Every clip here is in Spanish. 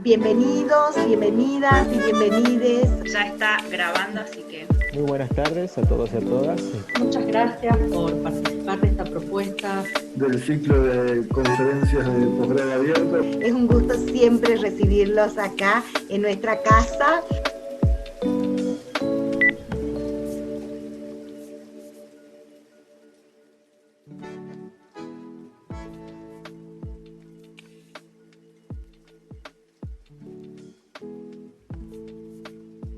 Bienvenidos, bienvenidas y bienvenides. Ya está grabando, así que... Muy buenas tardes a todos y a todas. Muchas gracias por participar de esta propuesta. Del ciclo de conferencias de posgrado abierto. Es un gusto siempre recibirlos acá en nuestra casa.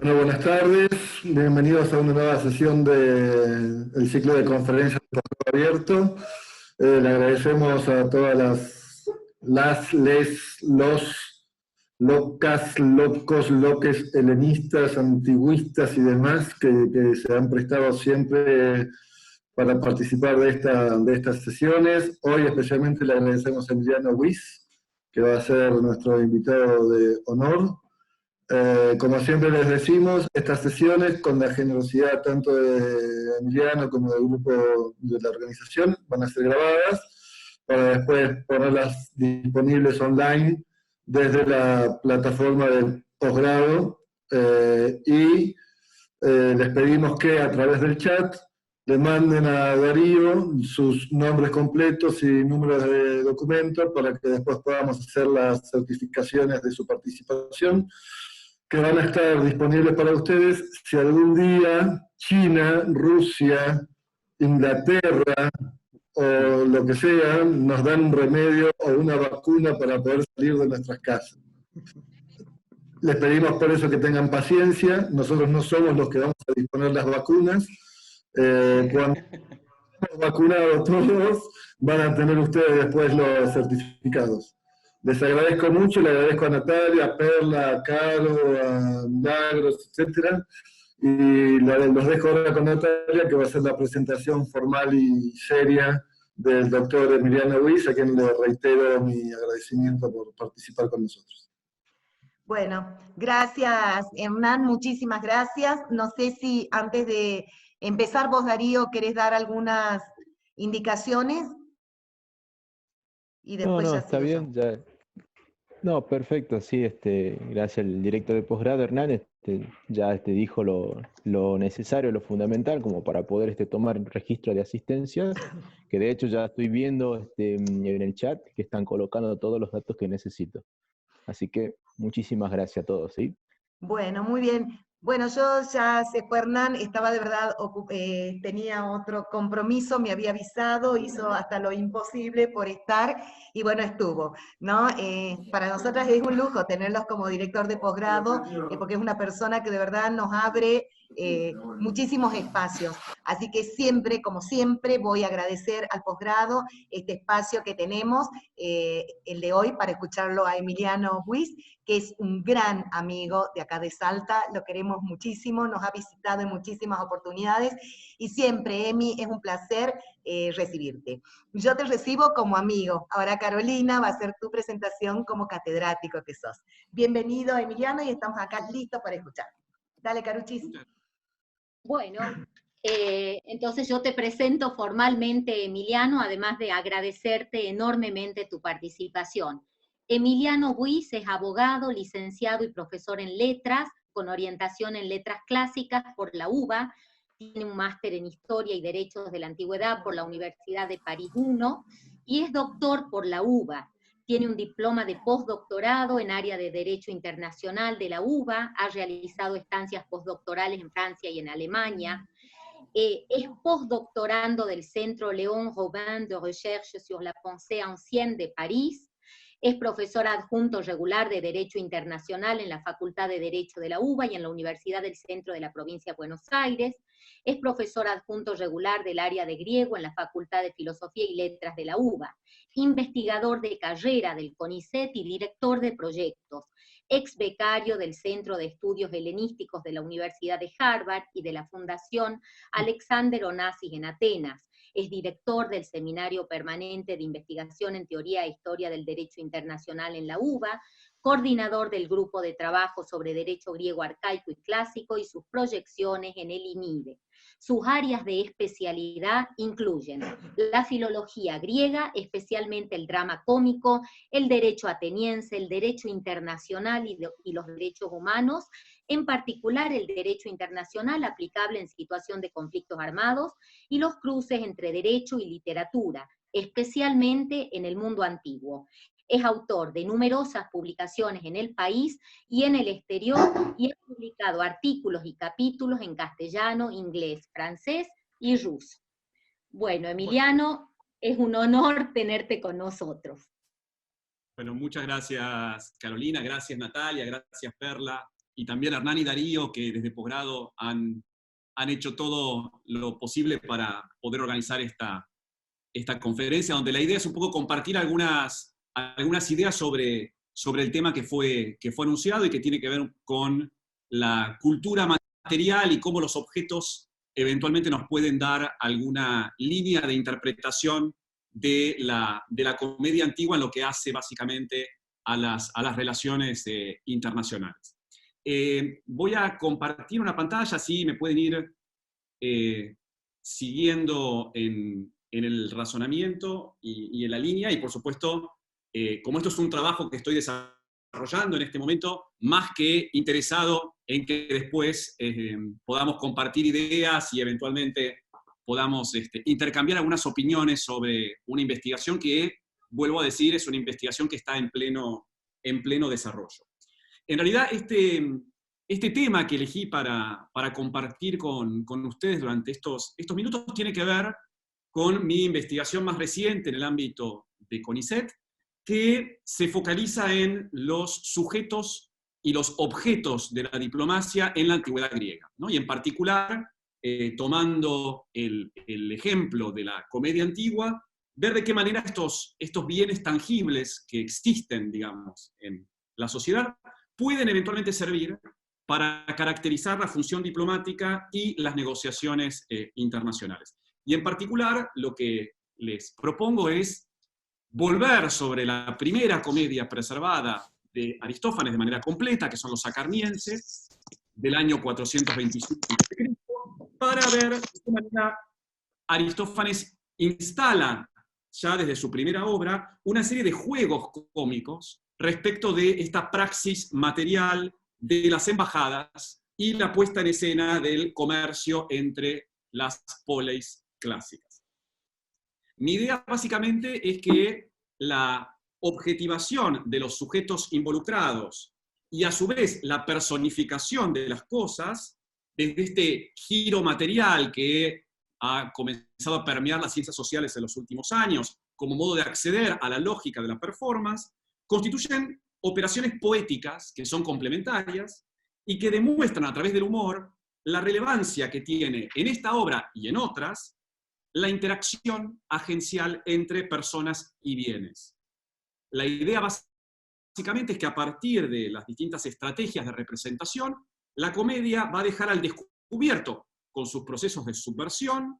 Bueno, buenas tardes, bienvenidos a una nueva sesión del ciclo de conferencias de posgrado abierto. Le agradecemos a todas los, locas, locos, loques, helenistas, antiguistas y demás que se han prestado siempre para participar de estas sesiones. Hoy especialmente le agradecemos a Emiliano Wiss, que va a ser nuestro invitado de honor. Como siempre les decimos, estas sesiones, con la generosidad tanto de Emiliano como del grupo de la organización, van a ser grabadas para después ponerlas disponibles online desde la plataforma del posgrado. Les pedimos que a través del chat le manden a Darío sus nombres completos y números de documento para que después podamos hacer las certificaciones de su participación, que van a estar disponibles para ustedes si algún día China, Rusia, Inglaterra o lo que sea nos dan un remedio o una vacuna para poder salir de nuestras casas. Les pedimos por eso que tengan paciencia. Nosotros no somos los que vamos a disponer las vacunas. Cuando hemos vacunado todos, van a tener ustedes después los certificados. Les agradezco mucho, le agradezco a Natalia, a Perla, a Caro, a Milagros, etc. Y los dejo ahora con Natalia, que va a hacer la presentación formal y seria del doctor Emiliano Wiss, a quien le reitero mi agradecimiento por participar con nosotros. Bueno, gracias Hernán, muchísimas gracias. No sé si antes de empezar vos, Darío, querés dar algunas indicaciones. Y después No, ya está sigo bien, yo. ya. No, perfecto, sí, gracias al director de posgrado, Hernán, ya dijo lo necesario, lo fundamental, como para poder tomar registro de asistencias, que de hecho ya estoy viendo en el chat que están colocando todos los datos que necesito. Así que muchísimas gracias a todos, ¿sí? Bueno, muy bien. Bueno, yo ya se fue Hernán, estaba de verdad, tenía otro compromiso, me había avisado, hizo hasta lo imposible por estar, y bueno, estuvo, ¿no? Para nosotras es un lujo tenerlos como director de posgrado, porque es una persona que de verdad nos abre muchísimos espacios. Así que siempre, como siempre, voy a agradecer al posgrado este espacio que tenemos, el de hoy, para escucharlo a Emiliano Wiss, que es un gran amigo de acá de Salta, lo queremos muchísimo, nos ha visitado en muchísimas oportunidades, y siempre, Emi, es un placer recibirte. Yo te recibo como amigo, ahora Carolina va a hacer tu presentación como catedrático que sos. Bienvenido, Emiliano, y estamos acá listos para escuchar. Dale, Caruchis. Bueno, entonces yo te presento formalmente, Emiliano, además de agradecerte enormemente tu participación. Emiliano Wiss es abogado, licenciado y profesor en letras, con orientación en letras clásicas por la UBA, tiene un máster en Historia y Derechos de la Antigüedad por la Universidad de París I, y es doctor por la UBA. Tiene un diploma de postdoctorado en área de Derecho Internacional de la UBA, ha realizado estancias postdoctorales en Francia y en Alemania, es postdoctorando del Centro Léon Robin de Recherche sur la Pensée Ancienne de París, es profesor adjunto regular de Derecho Internacional en la Facultad de Derecho de la UBA y en la Universidad del Centro de la Provincia de Buenos Aires, es profesor adjunto regular del área de griego en la Facultad de Filosofía y Letras de la UBA, investigador de carrera del CONICET y director de proyectos, ex becario del Centro de Estudios Helenísticos de la Universidad de Harvard y de la Fundación Alexander Onassis en Atenas. Es director del Seminario Permanente de Investigación en Teoría e Historia del Derecho Internacional en la UBA, coordinador del Grupo de Trabajo sobre Derecho Griego Arcaico y Clásico y sus proyecciones en el INIDE. Sus áreas de especialidad incluyen la filología griega, especialmente el drama cómico, el derecho ateniense, el derecho internacional y los derechos humanos, en particular el derecho internacional aplicable en situación de conflictos armados, y los cruces entre derecho y literatura, especialmente en el mundo antiguo. Es autor de numerosas publicaciones en el país y en el exterior, y ha publicado artículos y capítulos en castellano, inglés, francés y ruso. Bueno, Emiliano, es un honor tenerte con nosotros. Bueno, muchas gracias Carolina, gracias Natalia, gracias Perla, y también Hernán y Darío, que desde posgrado han hecho todo lo posible para poder organizar esta conferencia, donde la idea es un poco compartir algunas ideas sobre el tema que fue anunciado y que tiene que ver con la cultura material y cómo los objetos eventualmente nos pueden dar alguna línea de interpretación de la comedia antigua en lo que hace básicamente a las relaciones internacionales. Voy a compartir una pantalla, así me pueden ir siguiendo en el razonamiento y en la línea, y por supuesto, como esto es un trabajo que estoy desarrollando en este momento, más que interesado en que después podamos compartir ideas y eventualmente podamos intercambiar algunas opiniones sobre una investigación que, vuelvo a decir, es una investigación que está en pleno desarrollo. En realidad, este tema que elegí para compartir con ustedes durante estos minutos tiene que ver con mi investigación más reciente en el ámbito de CONICET, que se focaliza en los sujetos y los objetos de la diplomacia en la antigüedad griega, ¿no? Y en particular, tomando el ejemplo de la comedia antigua, ver de qué manera estos bienes tangibles que existen, digamos, en la sociedad, pueden eventualmente servir para caracterizar la función diplomática y las negociaciones internacionales. Y en particular, lo que les propongo es volver sobre la primera comedia preservada de Aristófanes de manera completa, que son los Acarnienses, del año 425 a.C., para ver de qué manera Aristófanes instala, ya desde su primera obra, una serie de juegos cómicos respecto de esta praxis material de las embajadas y la puesta en escena del comercio entre las poleis clásicas. Mi idea básicamente es que la objetivación de los sujetos involucrados y a su vez la personificación de las cosas, desde este giro material que ha comenzado a permear las ciencias sociales en los últimos años, como modo de acceder a la lógica de la performance, constituyen operaciones poéticas que son complementarias y que demuestran a través del humor la relevancia que tiene en esta obra y en otras la interacción agencial entre personas y bienes. La idea básicamente es que a partir de las distintas estrategias de representación, la comedia va a dejar al descubierto, con sus procesos de subversión,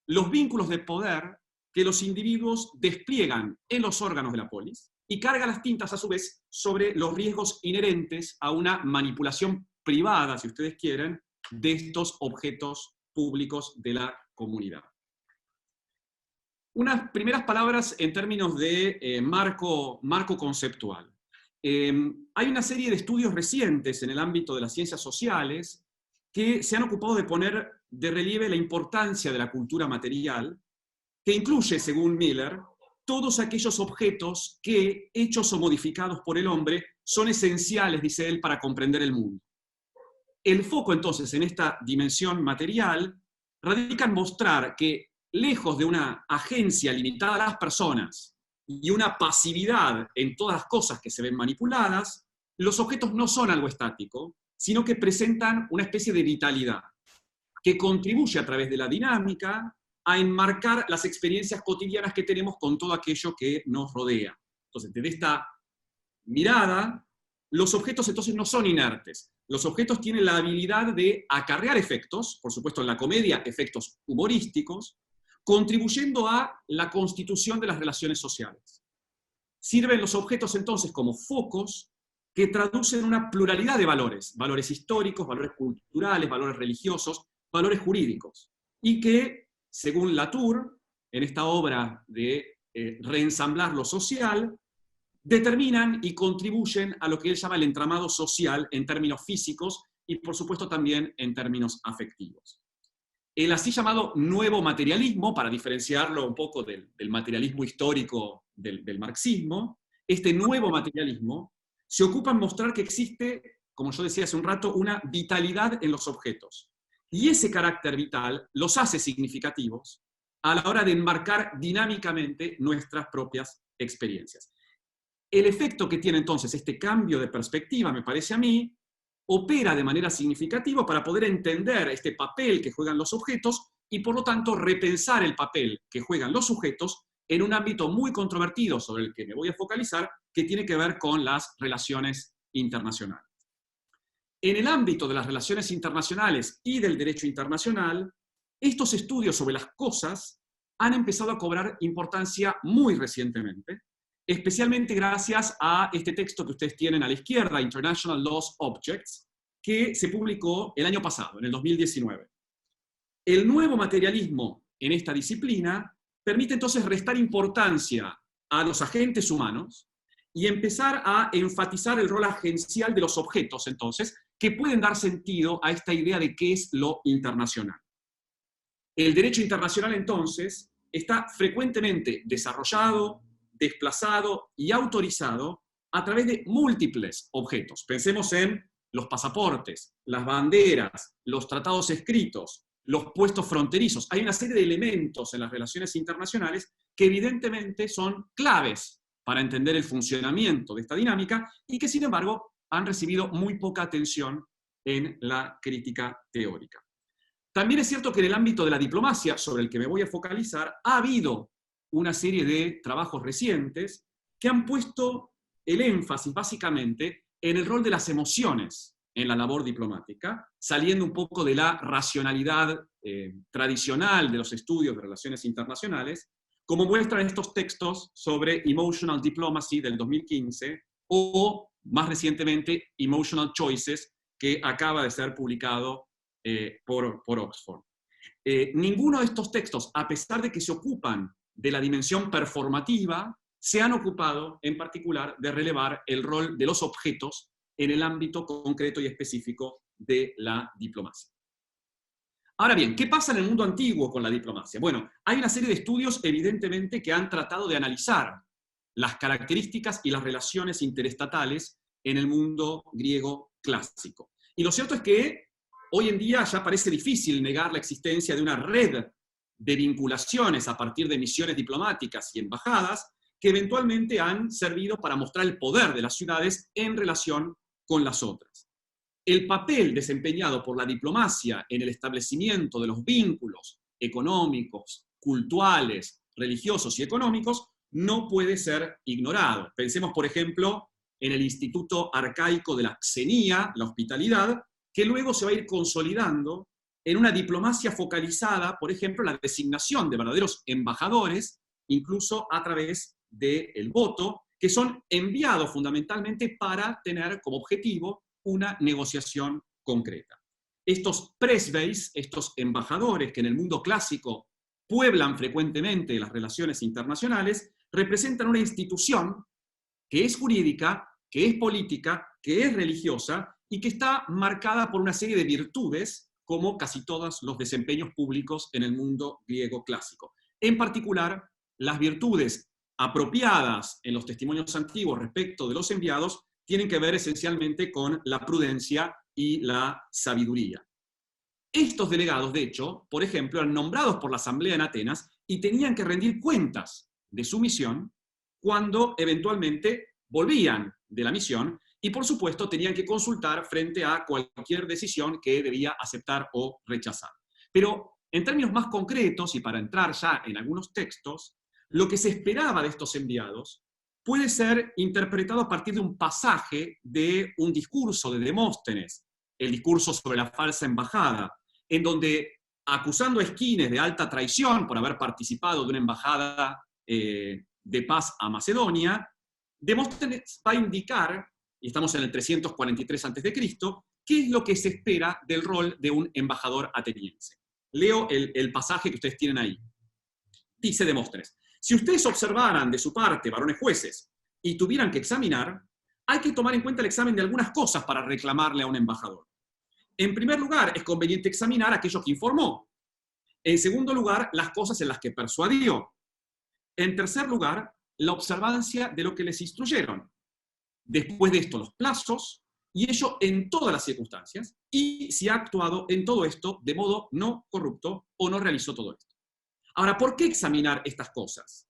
los vínculos de poder que los individuos despliegan en los órganos de la polis, y carga las tintas a su vez sobre los riesgos inherentes a una manipulación privada, si ustedes quieren, de estos objetos públicos de la comunidad. Unas primeras palabras en términos de marco conceptual. Hay una serie de estudios recientes en el ámbito de las ciencias sociales que se han ocupado de poner de relieve la importancia de la cultura material, que incluye, según Miller, todos aquellos objetos que, hechos o modificados por el hombre, son esenciales, dice él, para comprender el mundo. El foco, entonces, en esta dimensión material radica en mostrar que, lejos de una agencia limitada a las personas y una pasividad en todas las cosas que se ven manipuladas, los objetos no son algo estático, sino que presentan una especie de vitalidad, que contribuye a través de la dinámica a enmarcar las experiencias cotidianas que tenemos con todo aquello que nos rodea. Entonces, desde esta mirada, los objetos entonces no son inertes. Los objetos tienen la habilidad de acarrear efectos, por supuesto en la comedia, efectos humorísticos, contribuyendo a la constitución de las relaciones sociales. Sirven los objetos entonces como focos que traducen una pluralidad de valores, valores históricos, valores culturales, valores religiosos, valores jurídicos. y que, según Latour, en esta obra de reensamblar lo social, determinan y contribuyen a lo que él llama el entramado social en términos físicos y, por supuesto, también en términos afectivos. El así llamado nuevo materialismo, para diferenciarlo un poco del materialismo histórico del marxismo, este nuevo materialismo se ocupa en mostrar que existe, como yo decía hace un rato, una vitalidad en los objetos. Y ese carácter vital los hace significativos a la hora de enmarcar dinámicamente nuestras propias experiencias. El efecto que tiene entonces este cambio de perspectiva, me parece a mí, opera de manera significativa para poder entender este papel que juegan los objetos y, por lo tanto, repensar el papel que juegan los sujetos en un ámbito muy controvertido sobre el que me voy a focalizar, que tiene que ver con las relaciones internacionales. En el ámbito de las relaciones internacionales y del derecho internacional, estos estudios sobre las cosas han empezado a cobrar importancia muy recientemente, especialmente gracias a este texto que ustedes tienen a la izquierda, International Laws Objects, que se publicó el año pasado, en el 2019. El nuevo materialismo en esta disciplina permite entonces restar importancia a los agentes humanos y empezar a enfatizar el rol agencial de los objetos, entonces, que pueden dar sentido a esta idea de qué es lo internacional. El derecho internacional, entonces, está frecuentemente desarrollado, desplazado y autorizado a través de múltiples objetos. Pensemos en los pasaportes, las banderas, los tratados escritos, los puestos fronterizos. Hay una serie de elementos en las relaciones internacionales que evidentemente son claves para entender el funcionamiento de esta dinámica y que, sin embargo, han recibido muy poca atención en la crítica teórica. También es cierto que en el ámbito de la diplomacia, sobre el que me voy a focalizar, ha habido una serie de trabajos recientes que han puesto el énfasis básicamente en el rol de las emociones en la labor diplomática, saliendo un poco de la racionalidad tradicional de los estudios de relaciones internacionales, como muestran estos textos sobre Emotional Diplomacy del 2015 o, más recientemente, Emotional Choices, que acaba de ser publicado por Oxford. Ninguno de estos textos, a pesar de que se ocupan de la dimensión performativa, se han ocupado en particular de relevar el rol de los objetos en el ámbito concreto y específico de la diplomacia. Ahora bien, ¿qué pasa en el mundo antiguo con la diplomacia? Bueno, hay una serie de estudios evidentemente que han tratado de analizar las características y las relaciones interestatales en el mundo griego clásico. Y lo cierto es que hoy en día ya parece difícil negar la existencia de una red de vinculaciones a partir de misiones diplomáticas y embajadas que eventualmente han servido para mostrar el poder de las ciudades en relación con las otras. El papel desempeñado por la diplomacia en el establecimiento de los vínculos económicos, culturales, religiosos y económicos no puede ser ignorado. Pensemos, por ejemplo, en el instituto arcaico de la xenía, la hospitalidad, que luego se va a ir consolidando en una diplomacia focalizada, por ejemplo, en la designación de verdaderos embajadores, incluso a través del voto, que son enviados fundamentalmente para tener como objetivo una negociación concreta. Estos presbeis, estos embajadores que en el mundo clásico pueblan frecuentemente las relaciones internacionales, representan una institución que es jurídica, que es política, que es religiosa y que está marcada por una serie de virtudes, como casi todos los desempeños públicos en el mundo griego clásico. En particular, las virtudes apropiadas en los testimonios antiguos respecto de los enviados tienen que ver esencialmente con la prudencia y la sabiduría. Estos delegados, de hecho, por ejemplo, eran nombrados por la Asamblea en Atenas y tenían que rendir cuentas de su misión cuando eventualmente volvían de la misión y, por supuesto, tenían que consultar frente a cualquier decisión que debía aceptar o rechazar. Pero, en términos más concretos, y para entrar ya en algunos textos, lo que se esperaba de estos enviados puede ser interpretado a partir de un pasaje de un discurso de Demóstenes, el discurso sobre la falsa embajada, en donde, acusando a Esquines de alta traición por haber participado de una embajada de paz a Macedonia, Demóstenes va a indicar, y estamos en el 343 a.C., qué es lo que se espera del rol de un embajador ateniense. Leo el pasaje que ustedes tienen ahí. Dice Demóstenes: si ustedes observaran de su parte, varones jueces, y tuvieran que examinar, hay que tomar en cuenta el examen de algunas cosas para reclamarle a un embajador. En primer lugar, es conveniente examinar aquello que informó. En segundo lugar, las cosas en las que persuadió. En tercer lugar, la observancia de lo que les instruyeron. Después de esto, los plazos, y ello en todas las circunstancias, y si ha actuado en todo esto de modo no corrupto o no realizó todo esto. Ahora, ¿por qué examinar estas cosas?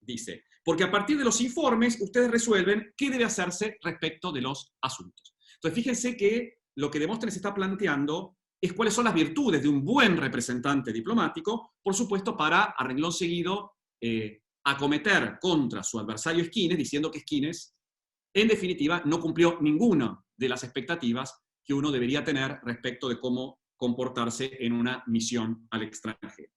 Dice, porque a partir de los informes ustedes resuelven qué debe hacerse respecto de los asuntos. Entonces, fíjense que lo que Demóstenes está planteando es cuáles son las virtudes de un buen representante diplomático, por supuesto, para, a renglón seguido, acometer contra su adversario Esquines, diciendo que Esquines, en definitiva, no cumplió ninguna de las expectativas que uno debería tener respecto de cómo comportarse en una misión al extranjero.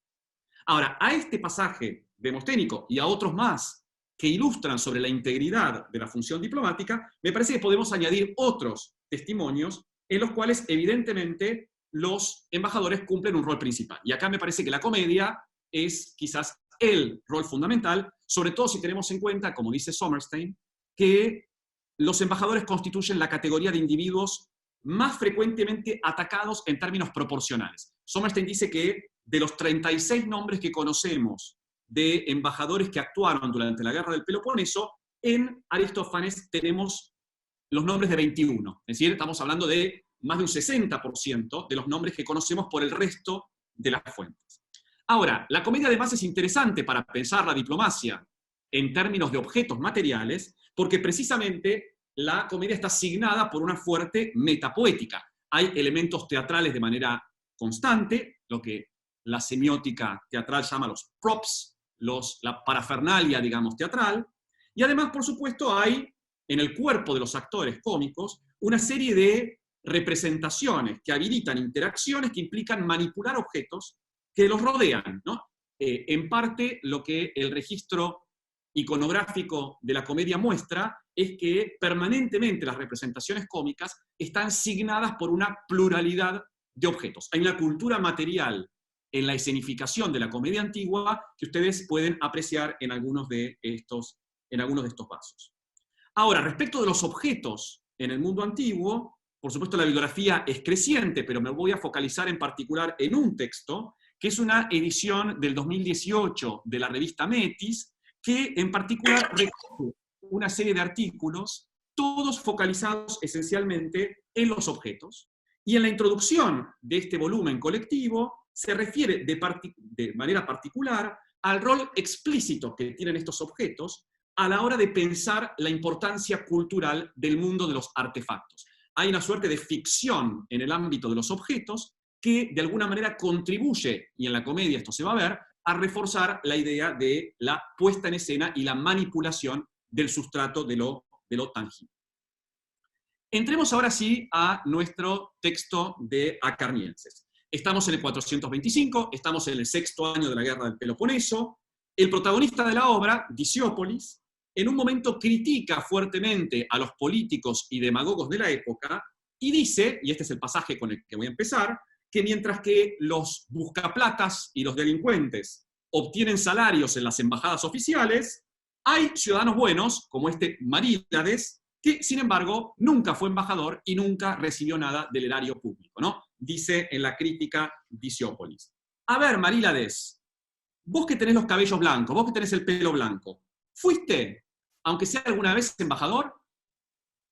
Ahora, a este pasaje demosténico y a otros más que ilustran sobre la integridad de la función diplomática, me parece que podemos añadir otros testimonios en los cuales, evidentemente, los embajadores cumplen un rol principal. Y acá me parece que la comedia es quizás el rol fundamental, sobre todo si tenemos en cuenta, como dice Sommerstein, que los embajadores constituyen la categoría de individuos más frecuentemente atacados en términos proporcionales. Sommerstein dice que de los 36 nombres que conocemos de embajadores que actuaron durante la Guerra del Peloponeso, en Aristófanes tenemos los nombres de 21. Es decir, estamos hablando de más de un 60% de los nombres que conocemos por el resto de las fuentes. Ahora, la comedia además es interesante para pensar la diplomacia en términos de objetos materiales, porque precisamente la comedia está signada por una fuerte metapoética. Hay elementos teatrales de manera constante, lo que la semiótica teatral llama los props, la parafernalia, digamos, teatral, y además, por supuesto, hay en el cuerpo de los actores cómicos una serie de representaciones que habilitan interacciones que implican manipular objetos que los rodean, ¿no? En parte, lo que el registro iconográfico de la comedia muestra es que permanentemente las representaciones cómicas están signadas por una pluralidad de objetos. Hay una cultura material en la escenificación de la comedia antigua que ustedes pueden apreciar en algunos de estos vasos. Ahora, respecto de los objetos en el mundo antiguo, por supuesto la bibliografía es creciente, pero me voy a focalizar en particular en un texto, que es una edición del 2018 de la revista Metis, que en particular recoge una serie de artículos, todos focalizados esencialmente en los objetos. Y en la introducción de este volumen colectivo se refiere de manera particular al rol explícito que tienen estos objetos a la hora de pensar la importancia cultural del mundo de los artefactos. Hay una suerte de ficción en el ámbito de los objetos que de alguna manera contribuye, y en la comedia esto se va a ver, a reforzar la idea de la puesta en escena y la manipulación del sustrato de lo tangible. Entremos ahora sí a nuestro texto de Acarnienses. Estamos en el 425, estamos en el 6º año de la Guerra del Peloponeso. El protagonista de la obra, Disiópolis, en un momento critica fuertemente a los políticos y demagogos de la época y dice, y este es el pasaje con el que voy a empezar, que mientras que los buscaplatas y los delincuentes obtienen salarios en las embajadas oficiales, hay ciudadanos buenos, como este Marílades, que sin embargo nunca fue embajador y nunca recibió nada del erario público, ¿no? Dice en la crítica Disiópolis. A ver, Marílades, vos que tenés los cabellos blancos, vos que tenés el pelo blanco, ¿fuiste, aunque sea alguna vez embajador?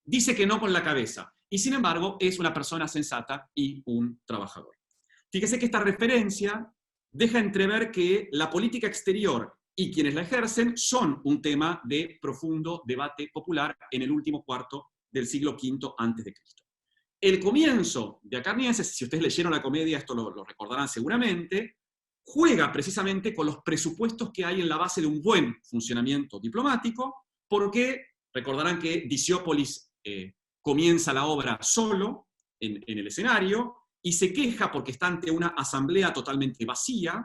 Dice que no con la cabeza. Y sin embargo, es una persona sensata y un trabajador. Fíjese que esta referencia deja entrever que la política exterior y quienes la ejercen son un tema de profundo debate popular en el último cuarto del siglo V a.C. El comienzo de Acarnienses, si ustedes leyeron la comedia, esto lo recordarán seguramente, juega precisamente con los presupuestos que hay en la base de un buen funcionamiento diplomático, porque recordarán que Disiópolis comienza la obra solo en el escenario y se queja porque está ante una asamblea totalmente vacía,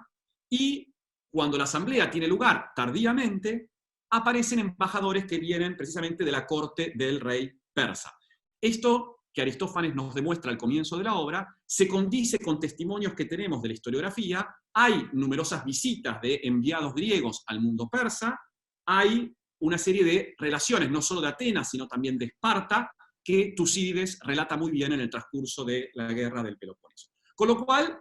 y cuando la asamblea tiene lugar tardíamente, aparecen embajadores que vienen precisamente de la corte del rey persa. Esto que Aristófanes nos demuestra al comienzo de la obra se condice con testimonios que tenemos de la historiografía. Hay numerosas visitas de enviados griegos al mundo persa, hay una serie de relaciones, no solo de Atenas, sino también de Esparta, que Tucídides relata muy bien en el transcurso de la guerra del Peloponeso. Con lo cual,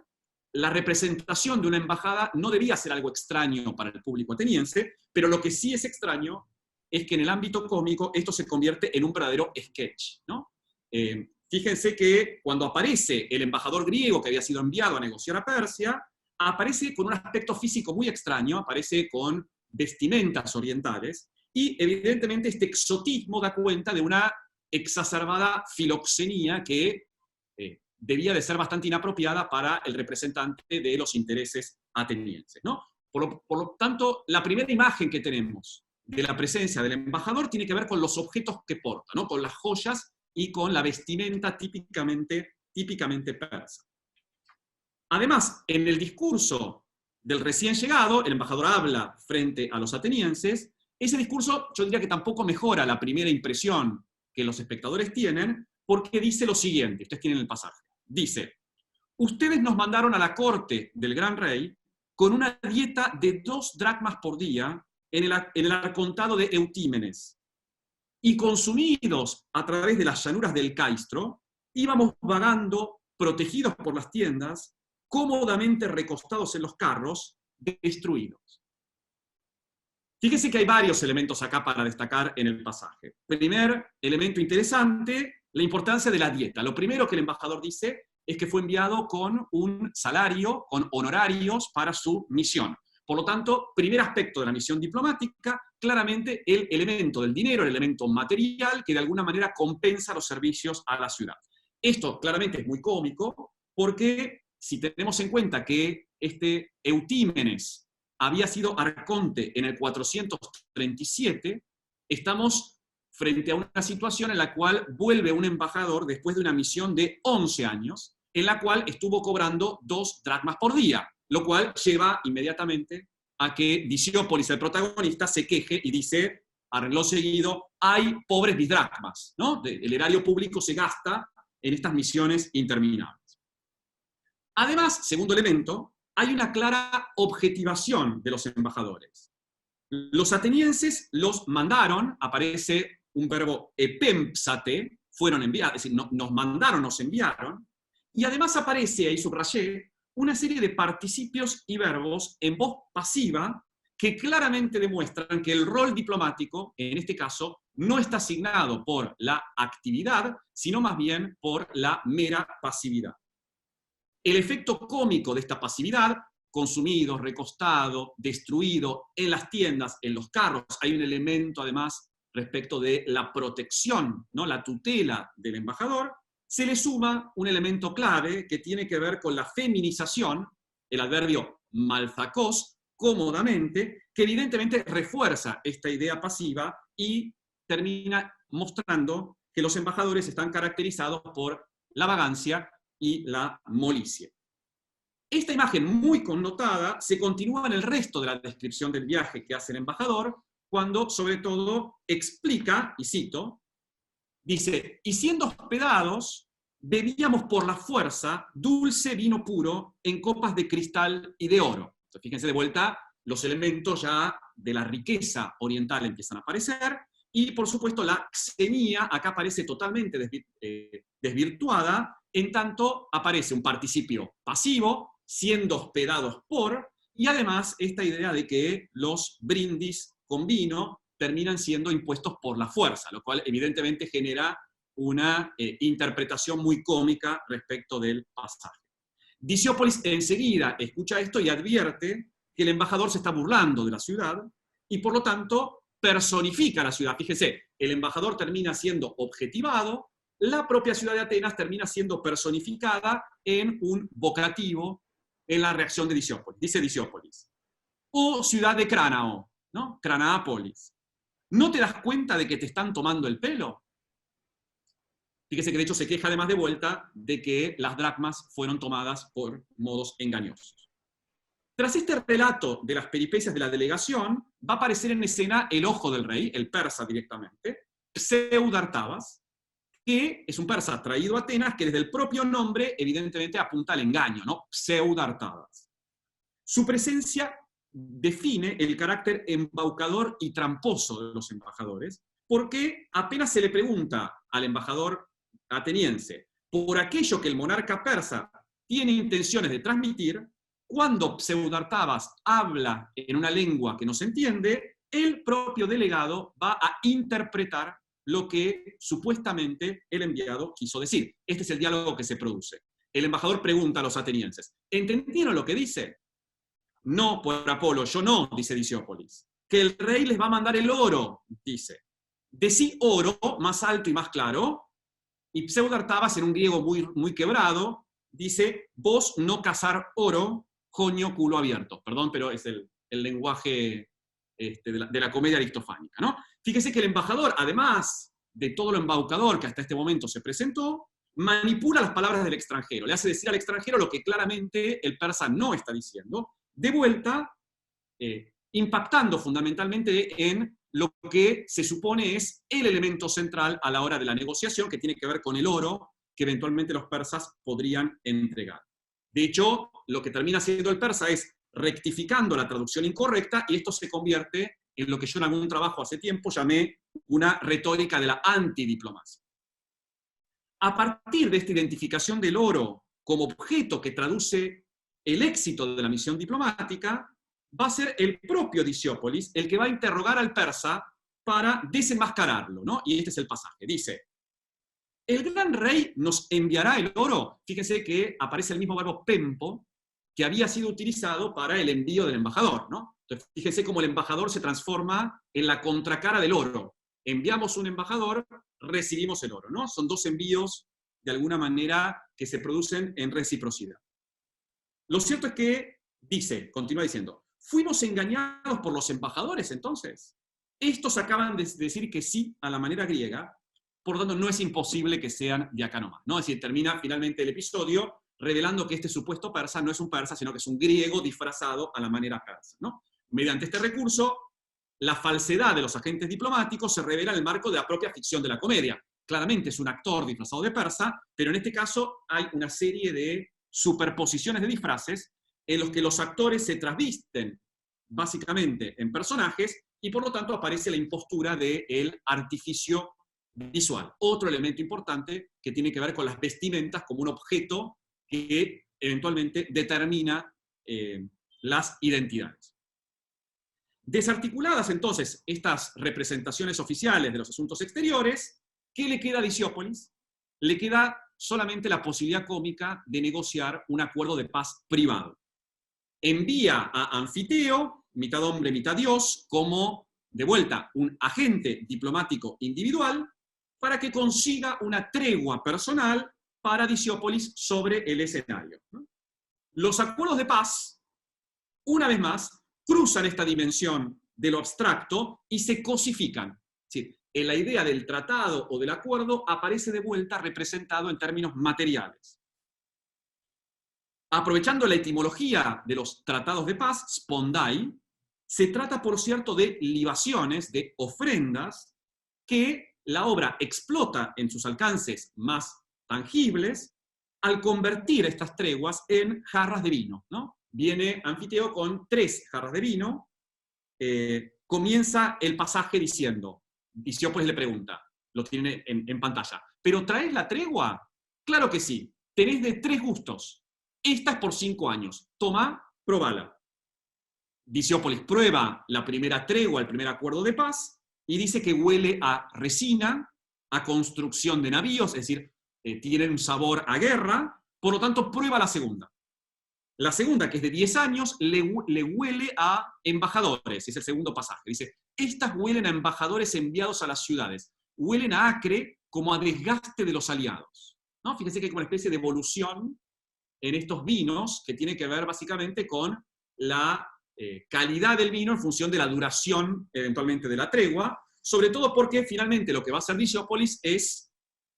la representación de una embajada no debía ser algo extraño para el público ateniense, pero lo que sí es extraño es que en el ámbito cómico esto se convierte en un verdadero sketch, ¿no? Fíjense que cuando aparece el embajador griego que había sido enviado a negociar a Persia, aparece con un aspecto físico muy extraño, aparece con vestimentas orientales, y evidentemente este exotismo da cuenta de una exacerbada filoxenía que debía de ser bastante inapropiada para el representante de los intereses atenienses, ¿no? Por lo tanto, la primera imagen que tenemos de la presencia del embajador tiene que ver con los objetos que porta, ¿no? Con las joyas y con la vestimenta típicamente persa. Además, en el discurso del recién llegado, el embajador habla frente a los atenienses. Ese discurso yo diría que tampoco mejora la primera impresión que los espectadores tienen, porque dice lo siguiente, ustedes tienen el pasaje. Dice: ustedes nos mandaron a la corte del gran rey con una dieta de 2 dracmas por día en el arcontado de Eutímenes, y consumidos a través de las llanuras del Caistro, íbamos vagando, protegidos por las tiendas, cómodamente recostados en los carros, destruidos. Fíjense que hay varios elementos acá para destacar en el pasaje. Primer elemento interesante, la importancia de la dieta. Lo primero que el embajador dice es que fue enviado con un salario, con honorarios para su misión. Por lo tanto, primer aspecto de la misión diplomática, claramente el elemento del dinero, el elemento material, que de alguna manera compensa los servicios a la ciudad. Esto claramente es muy cómico, porque si tenemos en cuenta que este Eutímenes había sido arconte en el 437, estamos frente a una situación en la cual vuelve un embajador después de una misión de 11 años, en la cual estuvo cobrando 2 dracmas por día, lo cual lleva inmediatamente a que Diciópolis, el protagonista, se queje y dice, a renglón seguido, hay pobres bisdracmas, ¿no? El erario público se gasta en estas misiones interminables. Además, segundo elemento, hay una clara objetivación de los embajadores. Los atenienses los mandaron, aparece un verbo epempsate, fueron enviados, es decir, nos mandaron, nos enviaron, y además aparece, ahí subrayé, una serie de participios y verbos en voz pasiva que claramente demuestran que el rol diplomático, en este caso, no está asignado por la actividad, sino más bien por la mera pasividad. El efecto cómico de esta pasividad, consumido, recostado, destruido en las tiendas, en los carros, hay un elemento además respecto de la protección, ¿no? La tutela del embajador, se le suma un elemento clave que tiene que ver con la feminización, el adverbio malzacos, cómodamente, que evidentemente refuerza esta idea pasiva y termina mostrando que los embajadores están caracterizados por la vagancia y la molicie. Esta imagen muy connotada se continúa en el resto de la descripción del viaje que hace el embajador, cuando sobre todo explica, y cito, dice, y siendo hospedados, bebíamos por la fuerza dulce vino puro en copas de cristal y de oro. Entonces, fíjense de vuelta, los elementos ya de la riqueza oriental empiezan a aparecer, y por supuesto la xenía acá aparece totalmente desvirtuada, en tanto aparece un participio pasivo, siendo hospedados por, y además esta idea de que los brindis con vino terminan siendo impuestos por la fuerza, lo cual evidentemente genera una interpretación muy cómica respecto del pasaje. Diciópolis enseguida escucha esto y advierte que el embajador se está burlando de la ciudad y por lo tanto personifica la ciudad. Fíjese, el embajador termina siendo objetivado, la propia ciudad de Atenas termina siendo personificada en un vocativo en la reacción de Diciópolis. Dice Diciópolis, oh ciudad de Cránao, ¿no? Cranápolis, ¿no te das cuenta de que te están tomando el pelo? Fíjese que de hecho se queja además de vuelta de que las dracmas fueron tomadas por modos engañosos. Tras este relato de las peripecias de la delegación, va a aparecer en escena el ojo del rey, el persa directamente, Pseudartabas, que es un persa traído a Atenas, que desde el propio nombre evidentemente apunta al engaño, ¿no? Pseudartadas. Su presencia define el carácter embaucador y tramposo de los embajadores, porque apenas se le pregunta al embajador ateniense por aquello que el monarca persa tiene intenciones de transmitir, cuando Pseudartabas habla en una lengua que no se entiende, el propio delegado va a interpretar lo que supuestamente el enviado quiso decir. Este es el diálogo que se produce. El embajador pregunta a los atenienses, ¿entendieron lo que dice? No, por Apolo, yo no, dice Diciópolis. Que el rey les va a mandar el oro, dice. Decí oro, más alto y más claro, y Pseudartabas, en un griego muy quebrado, dice, vos no cazar oro, coño culo abierto. Perdón, pero es el lenguaje de la comedia aristofánica, ¿no? Fíjese que el embajador, además de todo lo embaucador que hasta este momento se presentó, manipula las palabras del extranjero, le hace decir al extranjero lo que claramente el persa no está diciendo, de vuelta, impactando fundamentalmente en lo que se supone es el elemento central a la hora de la negociación, que tiene que ver con el oro que eventualmente los persas podrían entregar. De hecho, lo que termina haciendo el persa es rectificando la traducción incorrecta, y esto se convierte en lo que yo en algún trabajo hace tiempo llamé una retórica de la antidiplomacia. A partir de esta identificación del oro como objeto que traduce el éxito de la misión diplomática, va a ser el propio Diciópolis el que va a interrogar al persa para desenmascararlo, ¿no? Y este es el pasaje. Dice, ¿el gran rey nos enviará el oro? Fíjense que aparece el mismo verbo pempo que había sido utilizado para el envío del embajador, ¿no? Entonces, fíjense cómo el embajador se transforma en la contracara del oro. Enviamos un embajador, recibimos el oro, ¿no? Son dos envíos, de alguna manera, que se producen en reciprocidad. Lo cierto es que, continúa diciendo, ¿fuimos engañados por los embajadores entonces? Estos acaban de decir que sí a la manera griega, por lo tanto no es imposible que sean de acá nomás, ¿no? Es decir, termina finalmente el episodio revelando que este supuesto persa no es un persa, sino que es un griego disfrazado a la manera persa, ¿no? Mediante este recurso, la falsedad de los agentes diplomáticos se revela en el marco de la propia ficción de la comedia. Claramente es un actor disfrazado de persa, pero en este caso hay una serie de superposiciones de disfraces en los que los actores se trasvisten básicamente en personajes y por lo tanto aparece la impostura del artificio visual. Otro elemento importante que tiene que ver con las vestimentas como un objeto que eventualmente determina las identidades. Desarticuladas entonces estas representaciones oficiales de los asuntos exteriores, ¿qué le queda a Diciópolis? Le queda solamente la posibilidad cómica de negociar un acuerdo de paz privado. Envía a Anfiteo, mitad hombre, mitad dios, como, de vuelta, un agente diplomático individual, para que consiga una tregua personal para Diciópolis sobre el escenario. Los acuerdos de paz, una vez más, cruzan esta dimensión de lo abstracto y se cosifican. Es decir, en la idea del tratado o del acuerdo aparece de vuelta representado en términos materiales. Aprovechando la etimología de los tratados de paz, spondai, se trata, por cierto, de libaciones, de ofrendas, que la obra explota en sus alcances más tangibles al convertir estas treguas en jarras de vino, ¿no? Viene Anfiteo con 3 jarras de vino, comienza el pasaje diciendo, Diciópolis le pregunta, lo tiene en pantalla, ¿pero traes la tregua? Claro que sí, tenés de 3 gustos, esta es por 5 años, toma, probala. Diciópolis prueba la primera tregua, el primer acuerdo de paz, y dice que huele a resina, a construcción de navíos, es decir, tiene un sabor a guerra, por lo tanto prueba la segunda. La segunda, que es de 10 años, le huele a embajadores, es el segundo pasaje. Dice, estas huelen a embajadores enviados a las ciudades, huelen a acre como a desgaste de los aliados, ¿no? Fíjense que hay como una especie de evolución en estos vinos que tiene que ver básicamente con la calidad del vino en función de la duración eventualmente de la tregua, sobre todo porque finalmente lo que va a hacer Diciópolis es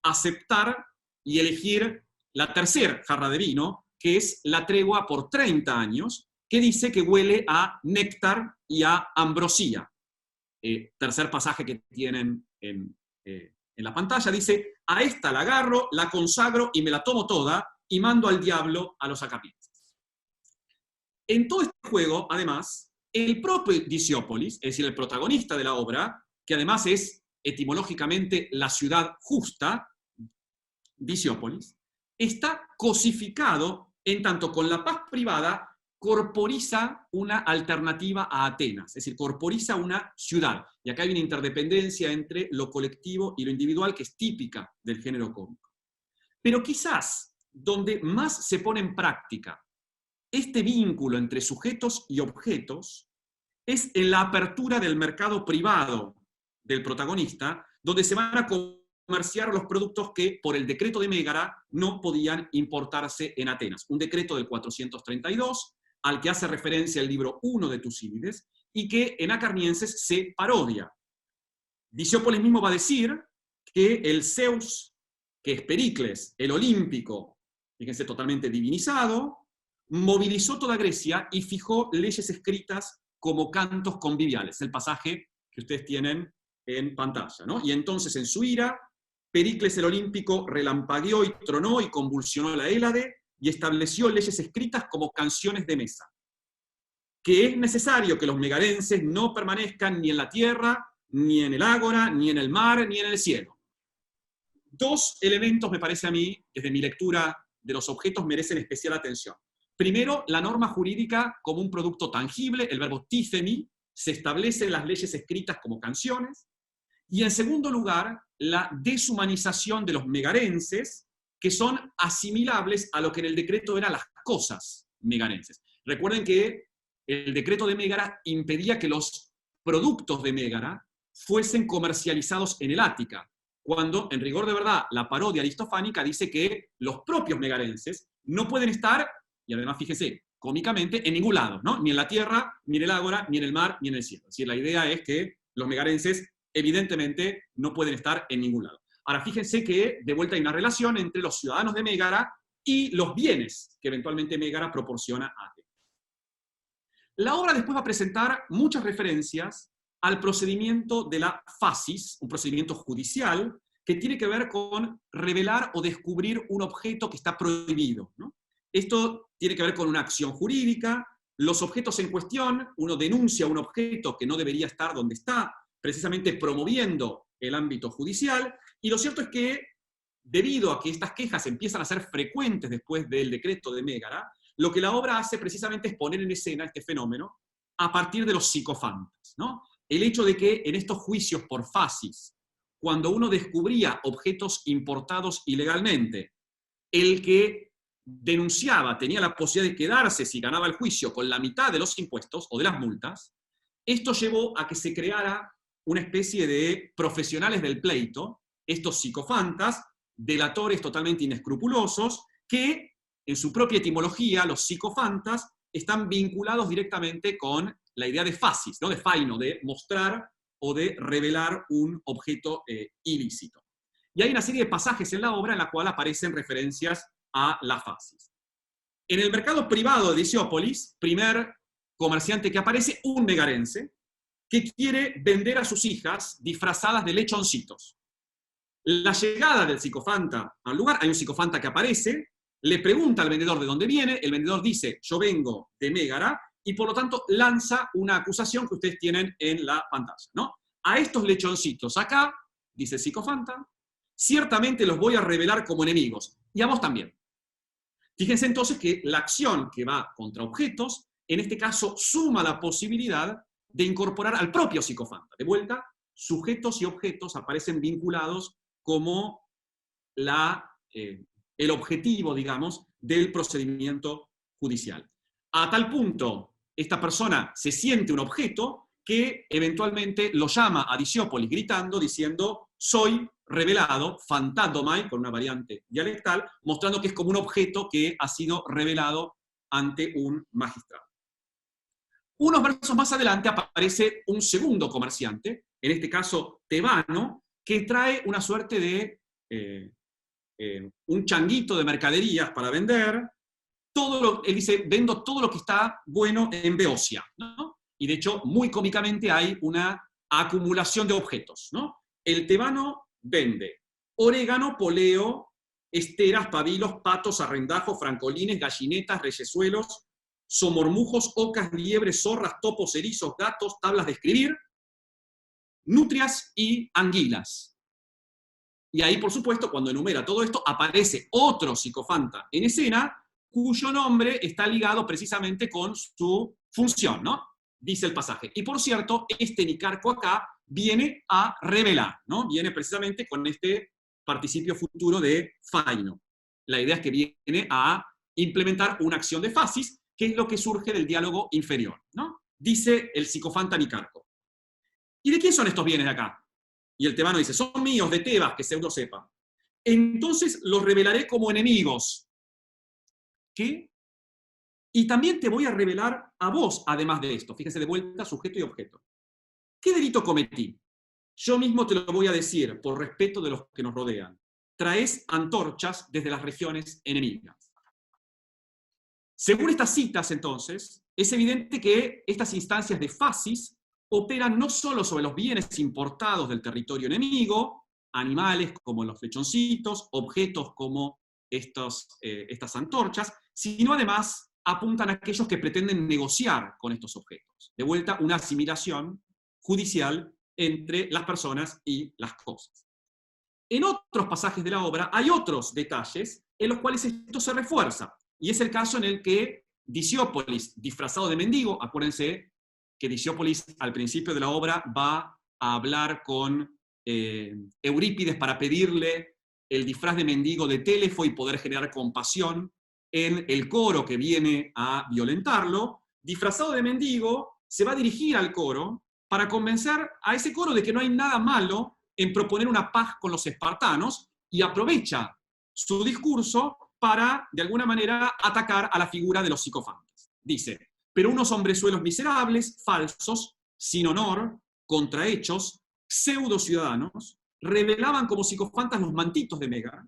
aceptar y elegir la tercera jarra de vino, que es la tregua por 30 años, que dice que huele a néctar y a ambrosía. Tercer pasaje que tienen en la pantalla, dice, a esta la agarro, la consagro y me la tomo toda y mando al diablo a los acapienses. En todo este juego, además, el propio Diciópolis, es decir, el protagonista de la obra, que además es etimológicamente la ciudad justa, Diciópolis, está cosificado en tanto con la paz privada corporiza una alternativa a Atenas, es decir, corporiza una ciudad. Y acá hay una interdependencia entre lo colectivo y lo individual que es típica del género cómico. Pero quizás donde más se pone en práctica este vínculo entre sujetos y objetos es en la apertura del mercado privado del protagonista, donde se van a comerciar los productos que por el decreto de Mégara no podían importarse en Atenas. Un decreto del 432, al que hace referencia el libro 1 de Tucídides, y que en Acarnienses se parodia. Diciópolis mismo va a decir que el Zeus, que es Pericles, el olímpico, fíjense, totalmente divinizado, movilizó toda Grecia y fijó leyes escritas como cantos conviviales, el pasaje que ustedes tienen en pantalla, ¿no? Y entonces en su ira, Pericles el olímpico relampagueó y tronó y convulsionó la Hélade y estableció leyes escritas como canciones de mesa, que es necesario que los megarenses no permanezcan ni en la tierra, ni en el ágora, ni en el mar, ni en el cielo. Dos elementos, me parece a mí, desde mi lectura de los objetos, merecen especial atención. Primero, la norma jurídica como un producto tangible, el verbo tifemi, se establece en las leyes escritas como canciones. Y en segundo lugar, la deshumanización de los megarenses, que son asimilables a lo que en el decreto eran las cosas megarenses. Recuerden que el decreto de Mégara impedía que los productos de Mégara fuesen comercializados en el Ática, cuando, en rigor de verdad, la parodia aristofánica dice que los propios megarenses no pueden estar, y además fíjense, cómicamente, en ningún lado, ¿no? Ni en la tierra, ni en el ágora, ni en el mar, ni en el cielo. Es decir, la idea es que los megarenses evidentemente no pueden estar en ningún lado. Ahora, fíjense que de vuelta hay una relación entre los ciudadanos de Mégara y los bienes que eventualmente Mégara proporciona a Atenas. La obra después va a presentar muchas referencias al procedimiento de la phasis, un procedimiento judicial que tiene que ver con revelar o descubrir un objeto que está prohibido, ¿no? Esto tiene que ver con una acción jurídica. Los objetos en cuestión, uno denuncia un objeto que no debería estar donde está, precisamente promoviendo el ámbito judicial, y lo cierto es que, debido a que estas quejas empiezan a ser frecuentes después del decreto de Mégara, lo que la obra hace precisamente es poner en escena este fenómeno a partir de los psicofantas, ¿no? El hecho de que en estos juicios por phasis, cuando uno descubría objetos importados ilegalmente, el que denunciaba tenía la posibilidad de quedarse, si ganaba el juicio, con la mitad de los impuestos o de las multas, esto llevó a que se creara una especie de profesionales del pleito, estos psicofantas, delatores totalmente inescrupulosos, que en su propia etimología, los psicofantas, están vinculados directamente con la idea de phasis, ¿no? De faino, de mostrar o de revelar un objeto ilícito. Y hay una serie de pasajes en la obra en la cual aparecen referencias a la phasis. En el mercado privado de Diciópolis, primer comerciante que aparece, un megarense, que quiere vender a sus hijas disfrazadas de lechoncitos. La llegada del psicofanta al lugar, hay un psicofanta que aparece, le pregunta al vendedor de dónde viene, el vendedor dice, yo vengo de Mégara, y por lo tanto lanza una acusación que ustedes tienen en la pantalla, ¿no? A estos lechoncitos acá, dice el psicofanta, ciertamente los voy a revelar como enemigos, y a vos también. Fíjense entonces que la acción que va contra objetos, en este caso suma la posibilidad de incorporar al propio psicofanta. De vuelta, sujetos y objetos aparecen vinculados como el objetivo, digamos, del procedimiento judicial. A tal punto, esta persona se siente un objeto que eventualmente lo llama a Diciópolis gritando, diciendo, soy revelado, fantadomai, con una variante dialectal, mostrando que es como un objeto que ha sido revelado ante un magistrado. Unos versos más adelante aparece un segundo comerciante, en este caso tebano, que trae una suerte de un changuito de mercaderías para vender. Él dice, vendo todo lo que está bueno en Beocia, ¿no? Y de hecho, muy cómicamente hay una acumulación de objetos, ¿no? El tebano vende orégano, poleo, esteras, pabilos, patos, arrendajos, francolines, gallinetas, reyesuelos, somormujos, ocas, liebres, zorras, topos, erizos, gatos, tablas de escribir, nutrias y anguilas. Y ahí, por supuesto, cuando enumera todo esto, aparece otro psicofanta en escena, cuyo nombre está ligado precisamente con su función, ¿no? Dice el pasaje. Y por cierto, este Nicarco acá viene a revelar, ¿no? Viene precisamente con este participio futuro de faino. La idea es que viene a implementar una acción de fasis, que es lo que surge del diálogo inferior, ¿no? Dice el psicofanta Nicarco. ¿Y de quién son estos bienes de acá? Y el tebano dice, son míos, de Tebas, que Pseudo sepa. Entonces los revelaré como enemigos. ¿Qué? Y también te voy a revelar a vos, además de esto. Fíjese, de vuelta, sujeto y objeto. ¿Qué delito cometí? Yo mismo te lo voy a decir, por respeto de los que nos rodean. Traes antorchas desde las regiones enemigas. Según estas citas, entonces, es evidente que estas instancias de fasis operan no solo sobre los bienes importados del territorio enemigo, animales como los flechoncitos, objetos como estas antorchas, sino además apuntan a aquellos que pretenden negociar con estos objetos. De vuelta, una asimilación judicial entre las personas y las cosas. En otros pasajes de la obra hay otros detalles en los cuales esto se refuerza, y es el caso en el que Diciópolis, disfrazado de mendigo, acuérdense que Diciópolis al principio de la obra va a hablar con Eurípides para pedirle el disfraz de mendigo de Téléfo y poder generar compasión en el coro que viene a violentarlo. Disfrazado de mendigo, se va a dirigir al coro para convencer a ese coro de que no hay nada malo en proponer una paz con los espartanos, y aprovecha su discurso para, de alguna manera, atacar a la figura de los psicofantes. Dice, pero unos hombrezuelos miserables, falsos, sin honor, contrahechos, pseudo ciudadanos, revelaban como psicofantas los mantitos de Mega,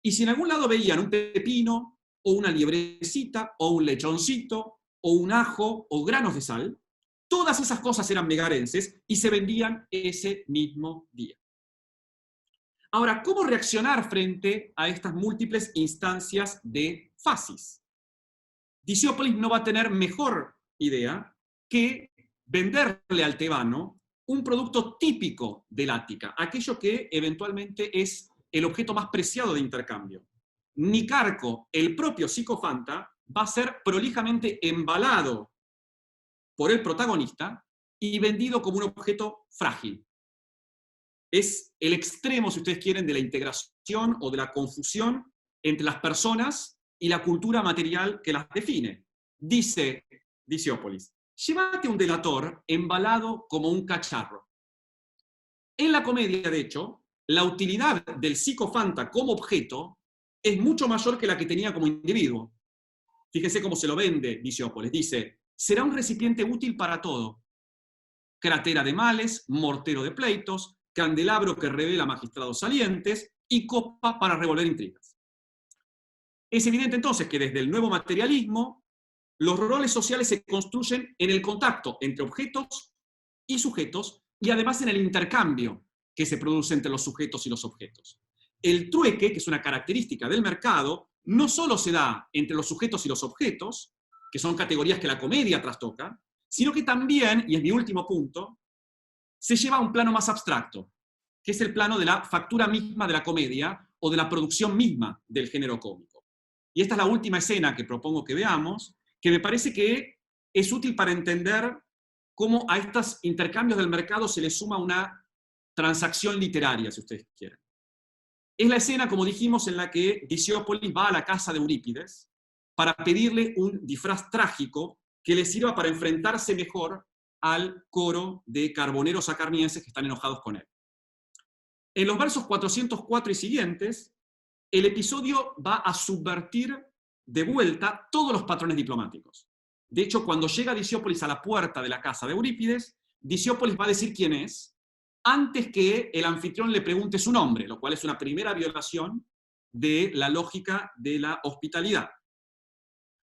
y si en algún lado veían un pepino, o una liebrecita, o un lechoncito, o un ajo, o granos de sal, todas esas cosas eran megarenses y se vendían ese mismo día. Ahora, ¿cómo reaccionar frente a estas múltiples instancias de fasis? Diciópolis no va a tener mejor idea que venderle al tebano un producto típico del Ática, aquello que eventualmente es el objeto más preciado de intercambio. Nicarco, el propio psicofanta, va a ser prolijamente embalado por el protagonista y vendido como un objeto frágil. Es el extremo, si ustedes quieren, de la integración o de la confusión entre las personas y la cultura material que las define. Dice Diciópolis, llévate un delator embalado como un cacharro. En la comedia, de hecho, la utilidad del psicofanta como objeto es mucho mayor que la que tenía como individuo. Fíjese cómo se lo vende Diciópolis. Dice, será un recipiente útil para todo. Cratera de males, mortero de pleitos, candelabro que revela magistrados salientes y copa para revolver intrigas. Es evidente entonces que desde el nuevo materialismo, los roles sociales se construyen en el contacto entre objetos y sujetos, y además en el intercambio que se produce entre los sujetos y los objetos. El trueque, que es una característica del mercado, no solo se da entre los sujetos y los objetos, que son categorías que la comedia trastoca, sino que también, y es mi último punto, se lleva a un plano más abstracto, que es el plano de la factura misma de la comedia o de la producción misma del género cómico. Y esta es la última escena que propongo que veamos, que me parece que es útil para entender cómo a estos intercambios del mercado se le suma una transacción literaria, si ustedes quieren. Es la escena, como dijimos, en la que Diciópolis va a la casa de Eurípides para pedirle un disfraz trágico que le sirva para enfrentarse mejor al coro de carboneros acarnienses que están enojados con él. En los versos 404 y siguientes, el episodio va a subvertir de vuelta todos los patrones diplomáticos. De hecho, cuando llega Diciópolis a la puerta de la casa de Eurípides, Diciópolis va a decir quién es, antes que el anfitrión le pregunte su nombre, lo cual es una primera violación de la lógica de la hospitalidad.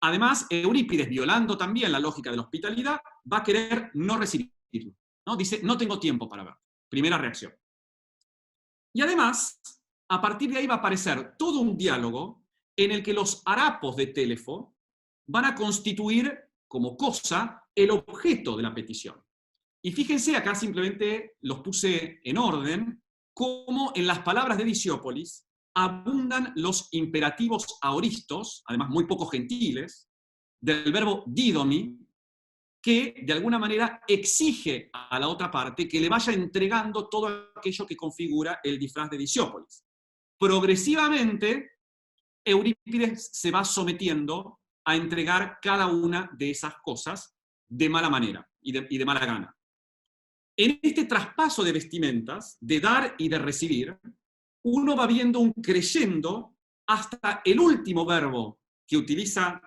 Además, Eurípides, violando también la lógica de la hospitalidad, va a querer no recibirlo, ¿no? Dice, no tengo tiempo para ver. Primera reacción. Y además, a partir de ahí va a aparecer todo un diálogo en el que los harapos de Téléfo van a constituir como cosa el objeto de la petición. Y fíjense, acá simplemente los puse en orden, cómo en las palabras de Diciópolis abundan los imperativos aoristos, además muy poco gentiles, del verbo didomi, que de alguna manera exige a la otra parte que le vaya entregando todo aquello que configura el disfraz de Diciópolis. Progresivamente, Eurípides se va sometiendo a entregar cada una de esas cosas de mala manera y de mala gana. En este traspaso de vestimentas, de dar y de recibir, uno va viendo un crescendo hasta el último verbo que utiliza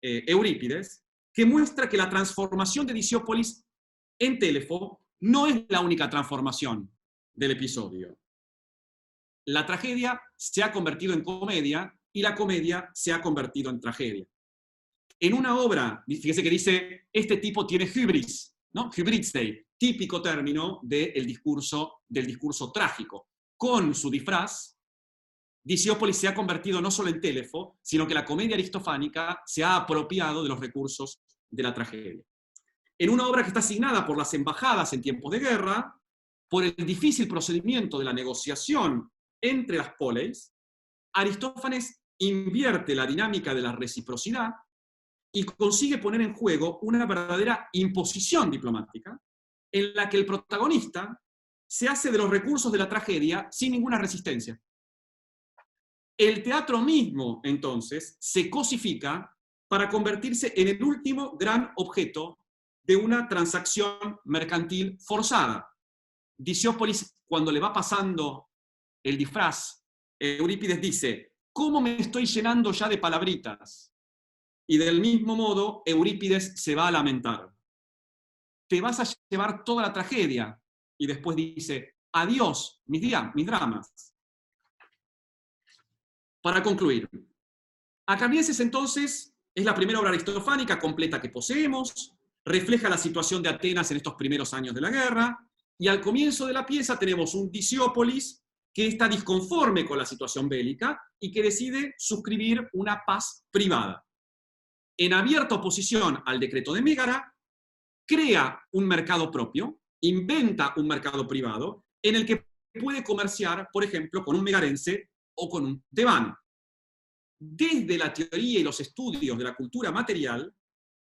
Eurípides, que muestra que la transformación de Diciópolis en Téléfo no es la única transformación del episodio. La tragedia se ha convertido en comedia y la comedia se ha convertido en tragedia. En una obra, fíjese que dice, este tipo tiene hybris, ¿no? Hybridstei, típico término del discurso trágico. Con su disfraz, Diciópolis se ha convertido no solo en Téléfo, sino que la comedia aristofánica se ha apropiado de los recursos de la tragedia. En una obra que está asignada por las embajadas en tiempos de guerra, por el difícil procedimiento de la negociación entre las poleis, Aristófanes invierte la dinámica de la reciprocidad y consigue poner en juego una verdadera imposición diplomática en la que el protagonista se hace de los recursos de la tragedia sin ninguna resistencia. El teatro mismo, entonces, se cosifica para convertirse en el último gran objeto de una transacción mercantil forzada. Diciópolis, cuando le va pasando el disfraz, Eurípides dice, ¿cómo me estoy llenando ya de palabritas? Y del mismo modo, Eurípides se va a lamentar. Te vas a llevar toda la tragedia. Y después dice, adiós, mis dramas. Para concluir, Acarnienses entonces es la primera obra aristofánica completa que poseemos, refleja la situación de Atenas en estos primeros años de la guerra, y al comienzo de la pieza tenemos un Diciópolis que está disconforme con la situación bélica y que decide suscribir una paz privada. En abierta oposición al decreto de Mégara, crea un mercado propio, inventa un mercado privado, en el que puede comerciar, por ejemplo, con un megarense o con un tebano. Desde la teoría y los estudios de la cultura material,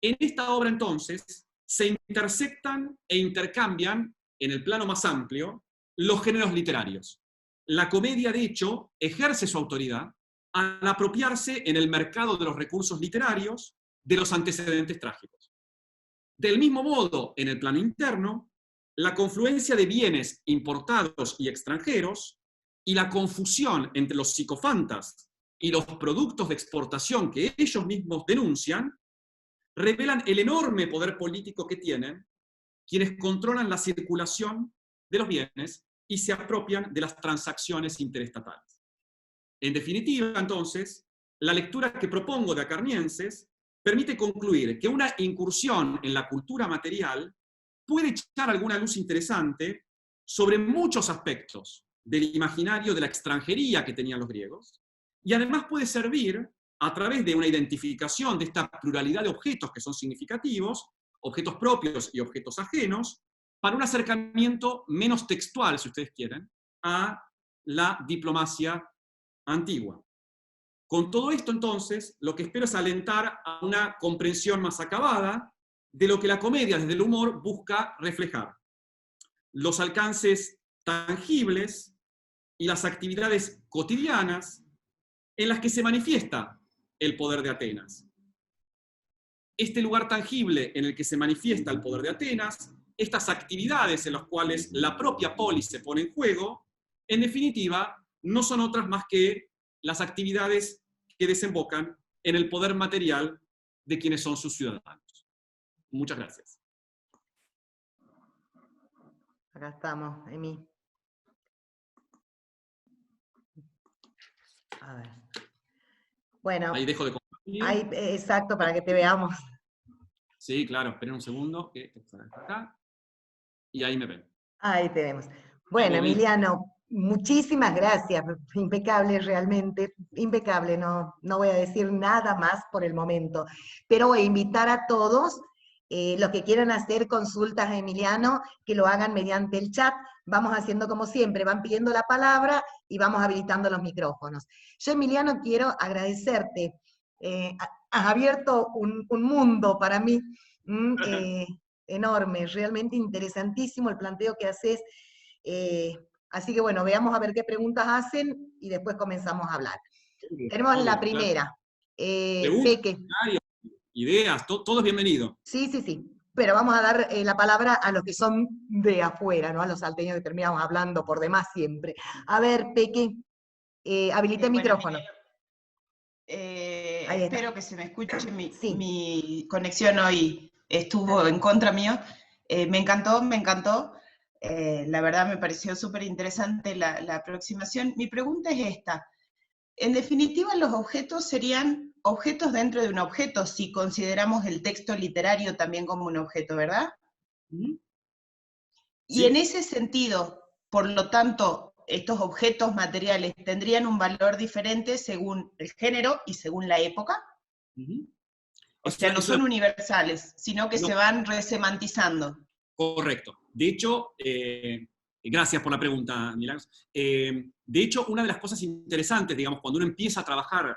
en esta obra entonces se intersectan e intercambian, en el plano más amplio, los géneros literarios. La comedia, de hecho, ejerce su autoridad al apropiarse en el mercado de los recursos literarios de los antecedentes trágicos. Del mismo modo, en el plano interno, la confluencia de bienes importados y extranjeros y la confusión entre los psicofantas y los productos de exportación que ellos mismos denuncian, revelan el enorme poder político que tienen quienes controlan la circulación de los bienes y se apropian de las transacciones interestatales. En definitiva, entonces, la lectura que propongo de Acarnienses permite concluir que una incursión en la cultura material puede echar alguna luz interesante sobre muchos aspectos del imaginario de la extranjería que tenían los griegos, y además puede servir, a través de una identificación de esta pluralidad de objetos que son significativos, objetos propios y objetos ajenos, para un acercamiento menos textual, si ustedes quieren, a la diplomacia antigua. Con todo esto, entonces, lo que espero es alentar a una comprensión más acabada de lo que la comedia, desde el humor, busca reflejar. Los alcances tangibles y las actividades cotidianas en las que se manifiesta el poder de Atenas. Este lugar tangible en el que se manifiesta el poder de Atenas, estas actividades en las cuales la propia polis se pone en juego, en definitiva, no son otras más que las actividades que desembocan en el poder material de quienes son sus ciudadanos. Muchas gracias. Acá estamos, Emi. A ver. Bueno. Ahí dejo de compartir. Ahí, exacto, para que te veamos. Sí, claro, esperen un segundo, que está acá. Y ahí me ven. Ahí te vemos. Bueno, Emiliano, Muchísimas gracias, impecable realmente, impecable, no voy a decir nada más por el momento, pero voy a invitar a todos, los que quieran hacer consultas a Emiliano, que lo hagan mediante el chat. Vamos haciendo como siempre, van pidiendo la palabra y vamos habilitando los micrófonos. Yo, Emiliano, quiero agradecerte, has abierto un mundo para mí enorme, realmente interesantísimo el planteo que haces. Así que bueno, veamos a ver qué preguntas hacen y después comenzamos a hablar. Tenemos la primera. Peque. Ideas, todo es bienvenido. Sí. Pero vamos a dar la palabra a los que son de afuera, ¿no? A los salteños que terminamos hablando por demás siempre. A ver, Peque, habilité el micrófono. Espero que se me escuche. Mi conexión hoy estuvo en contra mío. Me encantó. La verdad me pareció súper interesante la aproximación. Mi pregunta es esta. En definitiva, los objetos serían objetos dentro de un objeto, si consideramos el texto literario también como un objeto, ¿verdad? Sí. Y en ese sentido, por lo tanto, estos objetos materiales tendrían un valor diferente según el género y según la época. O sea, no son universales, sino que se van resemantizando. Correcto. De hecho, gracias por la pregunta, Milagros. De hecho, una de las cosas interesantes, digamos, cuando uno empieza a trabajar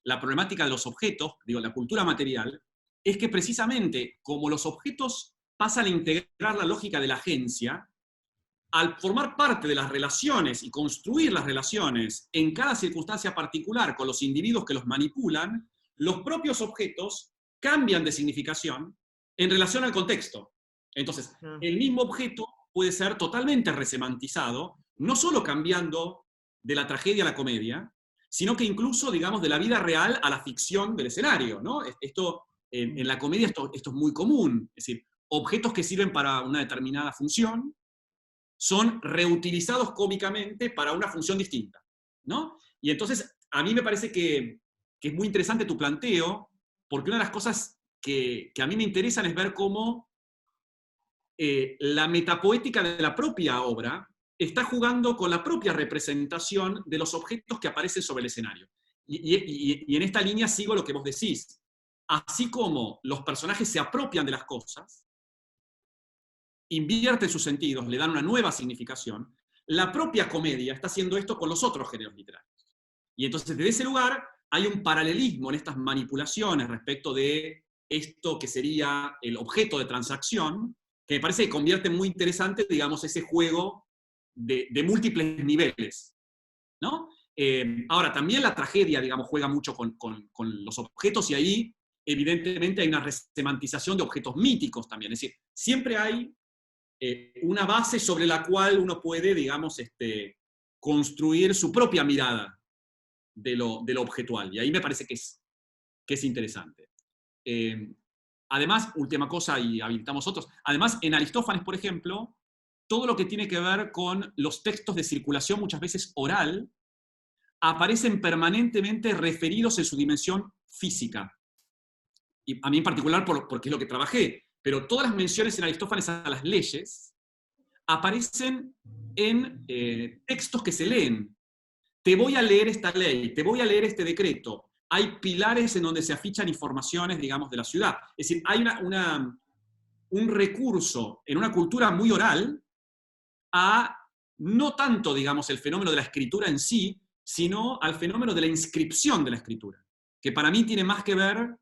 la problemática de los objetos, la cultura material, es que precisamente como los objetos pasan a integrar la lógica de la agencia, al formar parte de las relaciones y construir las relaciones en cada circunstancia particular con los individuos que los manipulan, los propios objetos cambian de significación en relación al contexto. Entonces, el mismo objeto puede ser totalmente resemantizado, no solo cambiando de la tragedia a la comedia, sino que incluso, digamos, de la vida real a la ficción del escenario, ¿no? Esto, en la comedia esto es muy común, es decir, objetos que sirven para una determinada función son reutilizados cómicamente para una función distinta, ¿no? Y entonces, a mí me parece que es muy interesante tu planteo, porque una de las cosas que a mí me interesan es ver cómo la metapoética de la propia obra está jugando con la propia representación de los objetos que aparecen sobre el escenario. Y en esta línea sigo lo que vos decís. Así como los personajes se apropian de las cosas, invierten sus sentidos, le dan una nueva significación, la propia comedia está haciendo esto con los otros géneros literarios. Y entonces, desde ese lugar, hay un paralelismo en estas manipulaciones respecto de esto que sería el objeto de transacción, que me parece que convierte muy interesante, digamos, ese juego de múltiples niveles, ¿no? Ahora, también la tragedia, digamos, juega mucho con los objetos, y ahí, evidentemente, hay una resemantización de objetos míticos también. Es decir, siempre hay una base sobre la cual uno puede, digamos, construir su propia mirada de lo objetual, y ahí me parece que es interesante. Además, última cosa, y habilitamos otros, además, en Aristófanes, por ejemplo, todo lo que tiene que ver con los textos de circulación, muchas veces oral, aparecen permanentemente referidos en su dimensión física. Y a mí en particular, porque es lo que trabajé, pero todas las menciones en Aristófanes a las leyes aparecen en textos que se leen. Te voy a leer esta ley, te voy a leer este decreto. Hay pilares en donde se afichan informaciones, digamos, de la ciudad. Es decir, hay un recurso en una cultura muy oral a no tanto, digamos, el fenómeno de la escritura en sí, sino al fenómeno de la inscripción de la escritura, que para mí tiene más que ver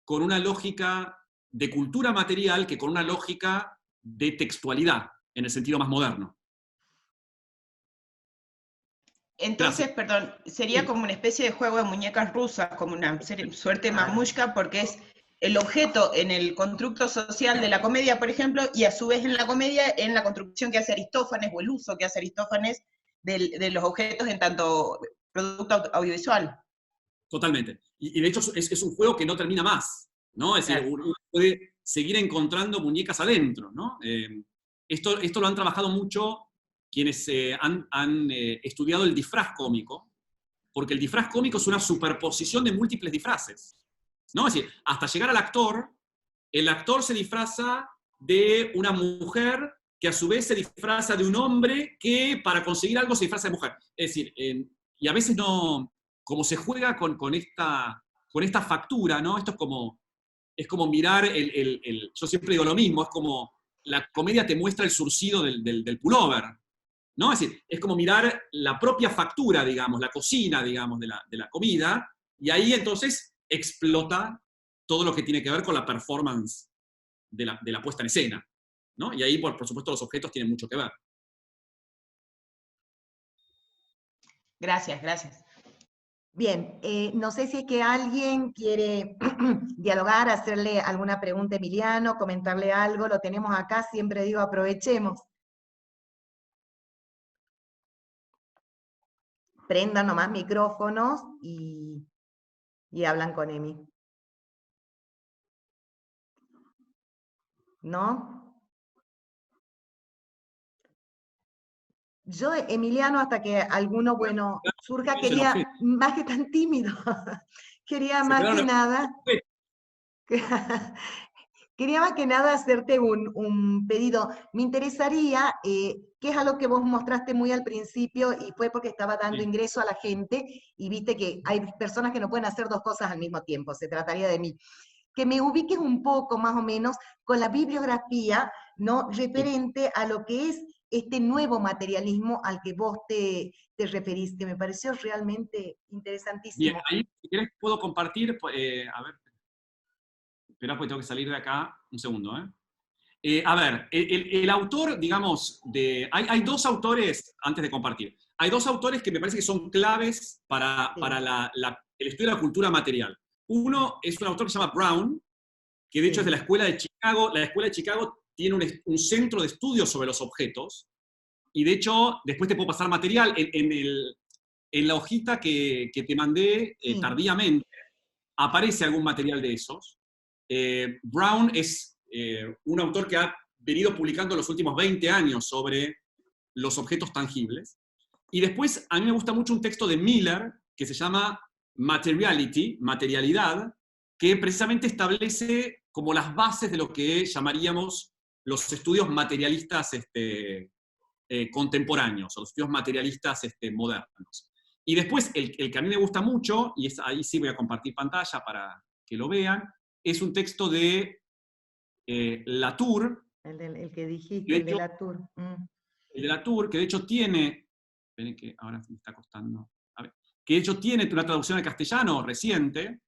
con una lógica de cultura material que con una lógica de textualidad, en el sentido más moderno. Entonces, perdón, sería como una especie de juego de muñecas rusas, como una suerte de mamushka, porque es el objeto en el constructo social de la comedia, por ejemplo, y a su vez en la comedia, en la construcción que hace Aristófanes, o el uso que hace Aristófanes de los objetos en tanto producto audiovisual. Totalmente. Y de hecho es un juego que no termina más, ¿no? Es decir, uno puede seguir encontrando muñecas adentro, ¿no? Esto lo han trabajado mucho quienes han estudiado el disfraz cómico, porque el disfraz cómico es una superposición de múltiples disfraces, ¿no? Es decir, hasta llegar al actor, el actor se disfraza de una mujer que a su vez se disfraza de un hombre que para conseguir algo se disfraza de mujer. Es decir, y a veces no, como se juega con esta factura, ¿no? Esto es como mirar yo siempre digo lo mismo, es como la comedia te muestra el surcido del pullover, ¿no? Es decir, es como mirar la propia factura, digamos, la cocina, digamos, de la comida, y ahí entonces explota todo lo que tiene que ver con la performance de la puesta en escena, ¿no? Y ahí, por supuesto, los objetos tienen mucho que ver. Gracias, gracias. Bien, no sé si es que alguien quiere dialogar, hacerle alguna pregunta a Emiliano, comentarle algo, lo tenemos acá, siempre digo aprovechemos. Prendan nomás micrófonos y hablan con Emi. ¿No? Yo, Emiliano, hasta que alguno, bueno, surja, quería, más que tan tímido, quería más que nada, quería más que nada hacerte un pedido. Me interesaría, que es algo que vos mostraste muy al principio, y fue porque estaba dando ingreso a la gente, y viste que hay personas que no pueden hacer dos cosas al mismo tiempo, se trataría de mí. Que me ubiques un poco, más o menos, con la bibliografía, ¿no?, referente a lo que es este nuevo materialismo al que vos te referiste. Me pareció realmente interesantísimo. Bien, ahí, si querés, puedo compartir, a ver, espera, pues tengo que salir de acá, un segundo, a ver, el autor, digamos, hay dos autores, antes de compartir, hay dos autores que me parece que son claves para el estudio de la cultura material. Uno es un autor que se llama Brown, que de hecho es de la Escuela de Chicago. La Escuela de Chicago tiene un centro de estudios sobre los objetos, y de hecho, después te puedo pasar material, en la hojita que te mandé tardíamente, aparece algún material de esos. Brown es un autor que ha venido publicando los últimos 20 años sobre los objetos tangibles. Y después, a mí me gusta mucho un texto de Miller, que se llama Materiality, materialidad, que precisamente establece como las bases de lo que llamaríamos los estudios materialistas contemporáneos, o los estudios materialistas modernos. Y después, el que a mí me gusta mucho, y ahí sí voy a compartir pantalla para que lo vean, es un texto de Latour. El que dijiste, el de Latour. El de Latour, que de hecho tiene, esperen que ahora me está costando, a ver, que de hecho tiene una traducción al castellano reciente.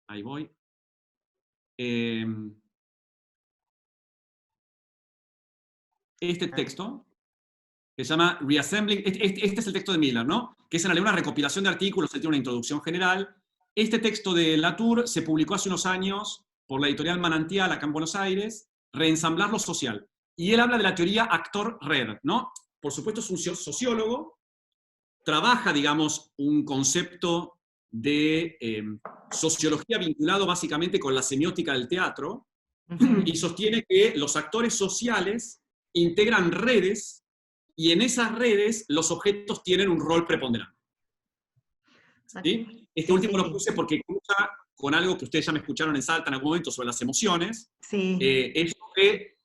Ahí voy. Este texto, que se llama Reassembling, este es el texto de Miller, ¿no? Que es en realidad una recopilación de artículos, él tiene una introducción general. Este texto de Latour se publicó hace unos años por la editorial Manantial, acá en Buenos Aires, Reensamblar lo social. Y él habla de la teoría actor-red, ¿no? Por supuesto es un sociólogo, trabaja, digamos, un concepto de sociología vinculado básicamente con la semiótica del teatro, y sostiene que los actores sociales integran redes, y en esas redes los objetos tienen un rol preponderante. ¿Sí? Este último lo puse porque cruza con algo que ustedes ya me escucharon en Salta en algún momento sobre las emociones. Es sobre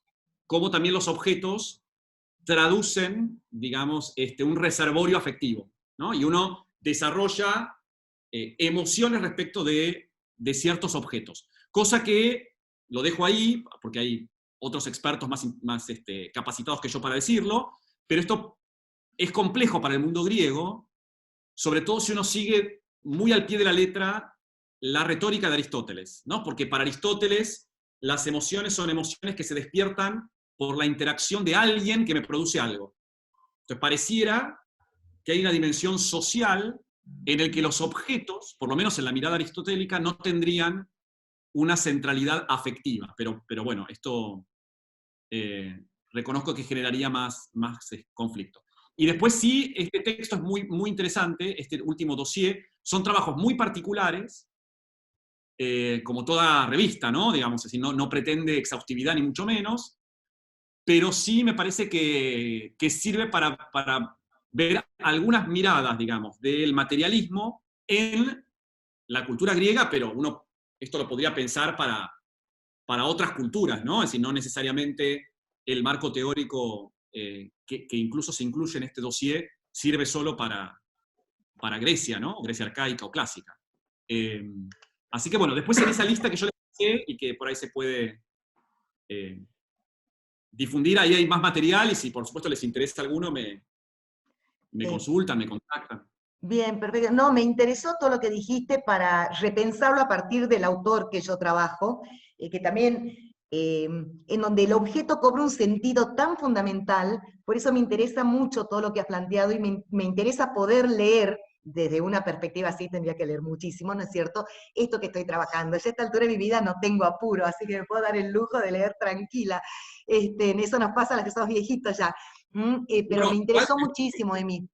cómo también los objetos traducen, digamos, un reservorio afectivo, ¿no? Y uno desarrolla emociones respecto de ciertos objetos. Cosa que, lo dejo ahí, porque hay otros expertos más capacitados que yo para decirlo, pero esto es complejo para el mundo griego, sobre todo si uno sigue muy al pie de la letra la retórica de Aristóteles, ¿no? Porque para Aristóteles las emociones son emociones que se despiertan por la interacción de alguien que me produce algo. Entonces pareciera que hay una dimensión social en el que los objetos, por lo menos en la mirada aristotélica, no tendrían una centralidad afectiva. Pero bueno, esto reconozco que generaría más conflicto. Y después sí, este texto es muy, muy interesante, este último dossier, son trabajos muy particulares, como toda revista, ¿no? Digamos así, no pretende exhaustividad ni mucho menos, pero sí me parece que sirve para ver algunas miradas, digamos, del materialismo en la cultura griega, pero esto lo podría pensar para otras culturas, ¿no? Es decir, no necesariamente el marco teórico que incluso se incluye en este dossier sirve solo para Grecia, ¿no? Grecia arcaica o clásica. Así que bueno, después en esa lista que yo les pasé y que por ahí se puede difundir, ahí hay más material y si por supuesto les interesa alguno, me consultan, me contactan. Bien, perfecto. No, me interesó todo lo que dijiste para repensarlo a partir del autor que yo trabajo, que también, en donde el objeto cobra un sentido tan fundamental, por eso me interesa mucho todo lo que has planteado y me interesa poder leer desde una perspectiva así, tendría que leer muchísimo, ¿no es cierto? Esto que estoy trabajando. Ya a esta altura de mi vida no tengo apuro, así que me puedo dar el lujo de leer tranquila. En eso nos pasa a los que somos viejitos ya. Pero Bueno, me interesó muchísimo, Emi.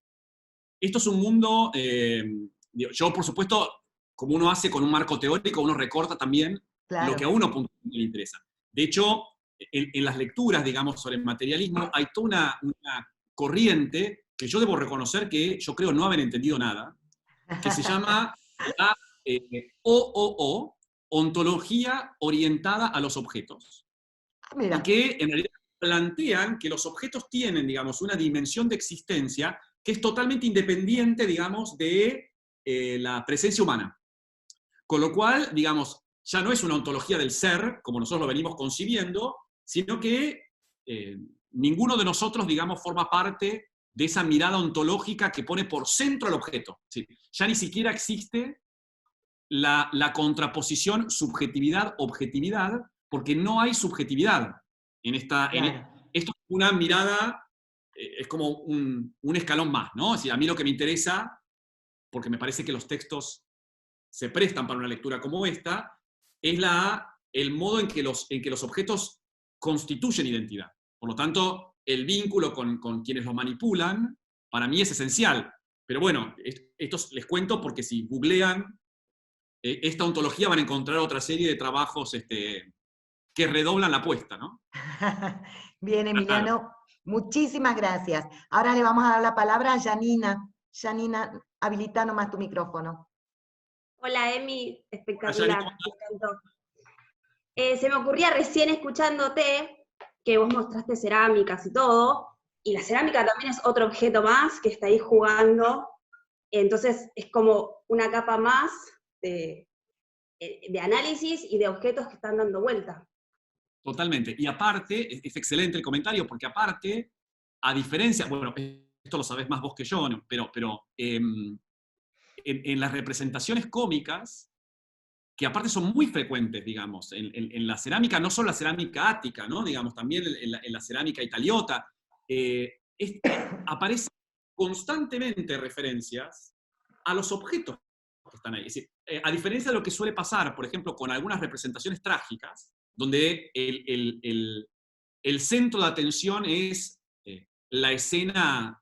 Esto es un mundo, yo por supuesto, como uno hace con un marco teórico, uno recorta también Claro. lo que a uno puntualmente le interesa. De hecho, en las lecturas, digamos, sobre el materialismo, hay toda una corriente que yo debo reconocer que yo creo no haber entendido nada, que se llama la OOO, Ontología Orientada a los Objetos. Mira. Y que en realidad plantean que los objetos tienen, digamos, una dimensión de existencia que es totalmente independiente, digamos, de la presencia humana. Con lo cual, digamos, ya no es una ontología del ser, como nosotros lo venimos concibiendo, sino que ninguno de nosotros, digamos, forma parte de esa mirada ontológica que pone por centro al objeto. ¿Sí? Ya ni siquiera existe la contraposición subjetividad-objetividad, porque no hay subjetividad en esta... Claro. Esto es una mirada, es como un escalón más, ¿no? Es decir, a mí lo que me interesa, porque me parece que los textos se prestan para una lectura como esta, es el modo en que los objetos constituyen identidad. Por lo tanto, el vínculo con quienes los manipulan, para mí es esencial. Pero bueno, esto les cuento porque si googlean esta ontología van a encontrar otra serie de trabajos que redoblan la apuesta, ¿no? Bien, Emiliano, muchísimas gracias. Ahora le vamos a dar la palabra a Janina. Janina, habilita nomás tu micrófono. Hola, Emi, espectacular, Janina, me encantó. Se me ocurría recién escuchándote que vos mostraste cerámicas y todo, y la cerámica también es otro objeto más que está ahí jugando, entonces es como una capa más de análisis y de objetos que están dando vuelta. Totalmente. Y aparte, es excelente el comentario, porque aparte, a diferencia, bueno, esto lo sabés más vos que yo, ¿no? pero en las representaciones cómicas, que aparte son muy frecuentes, digamos, en la cerámica, no solo la cerámica ática, ¿no? Digamos, también en la cerámica italiota, aparecen constantemente referencias a los objetos que están ahí. Es decir, a diferencia de lo que suele pasar, por ejemplo, con algunas representaciones trágicas, donde el centro de atención es la escena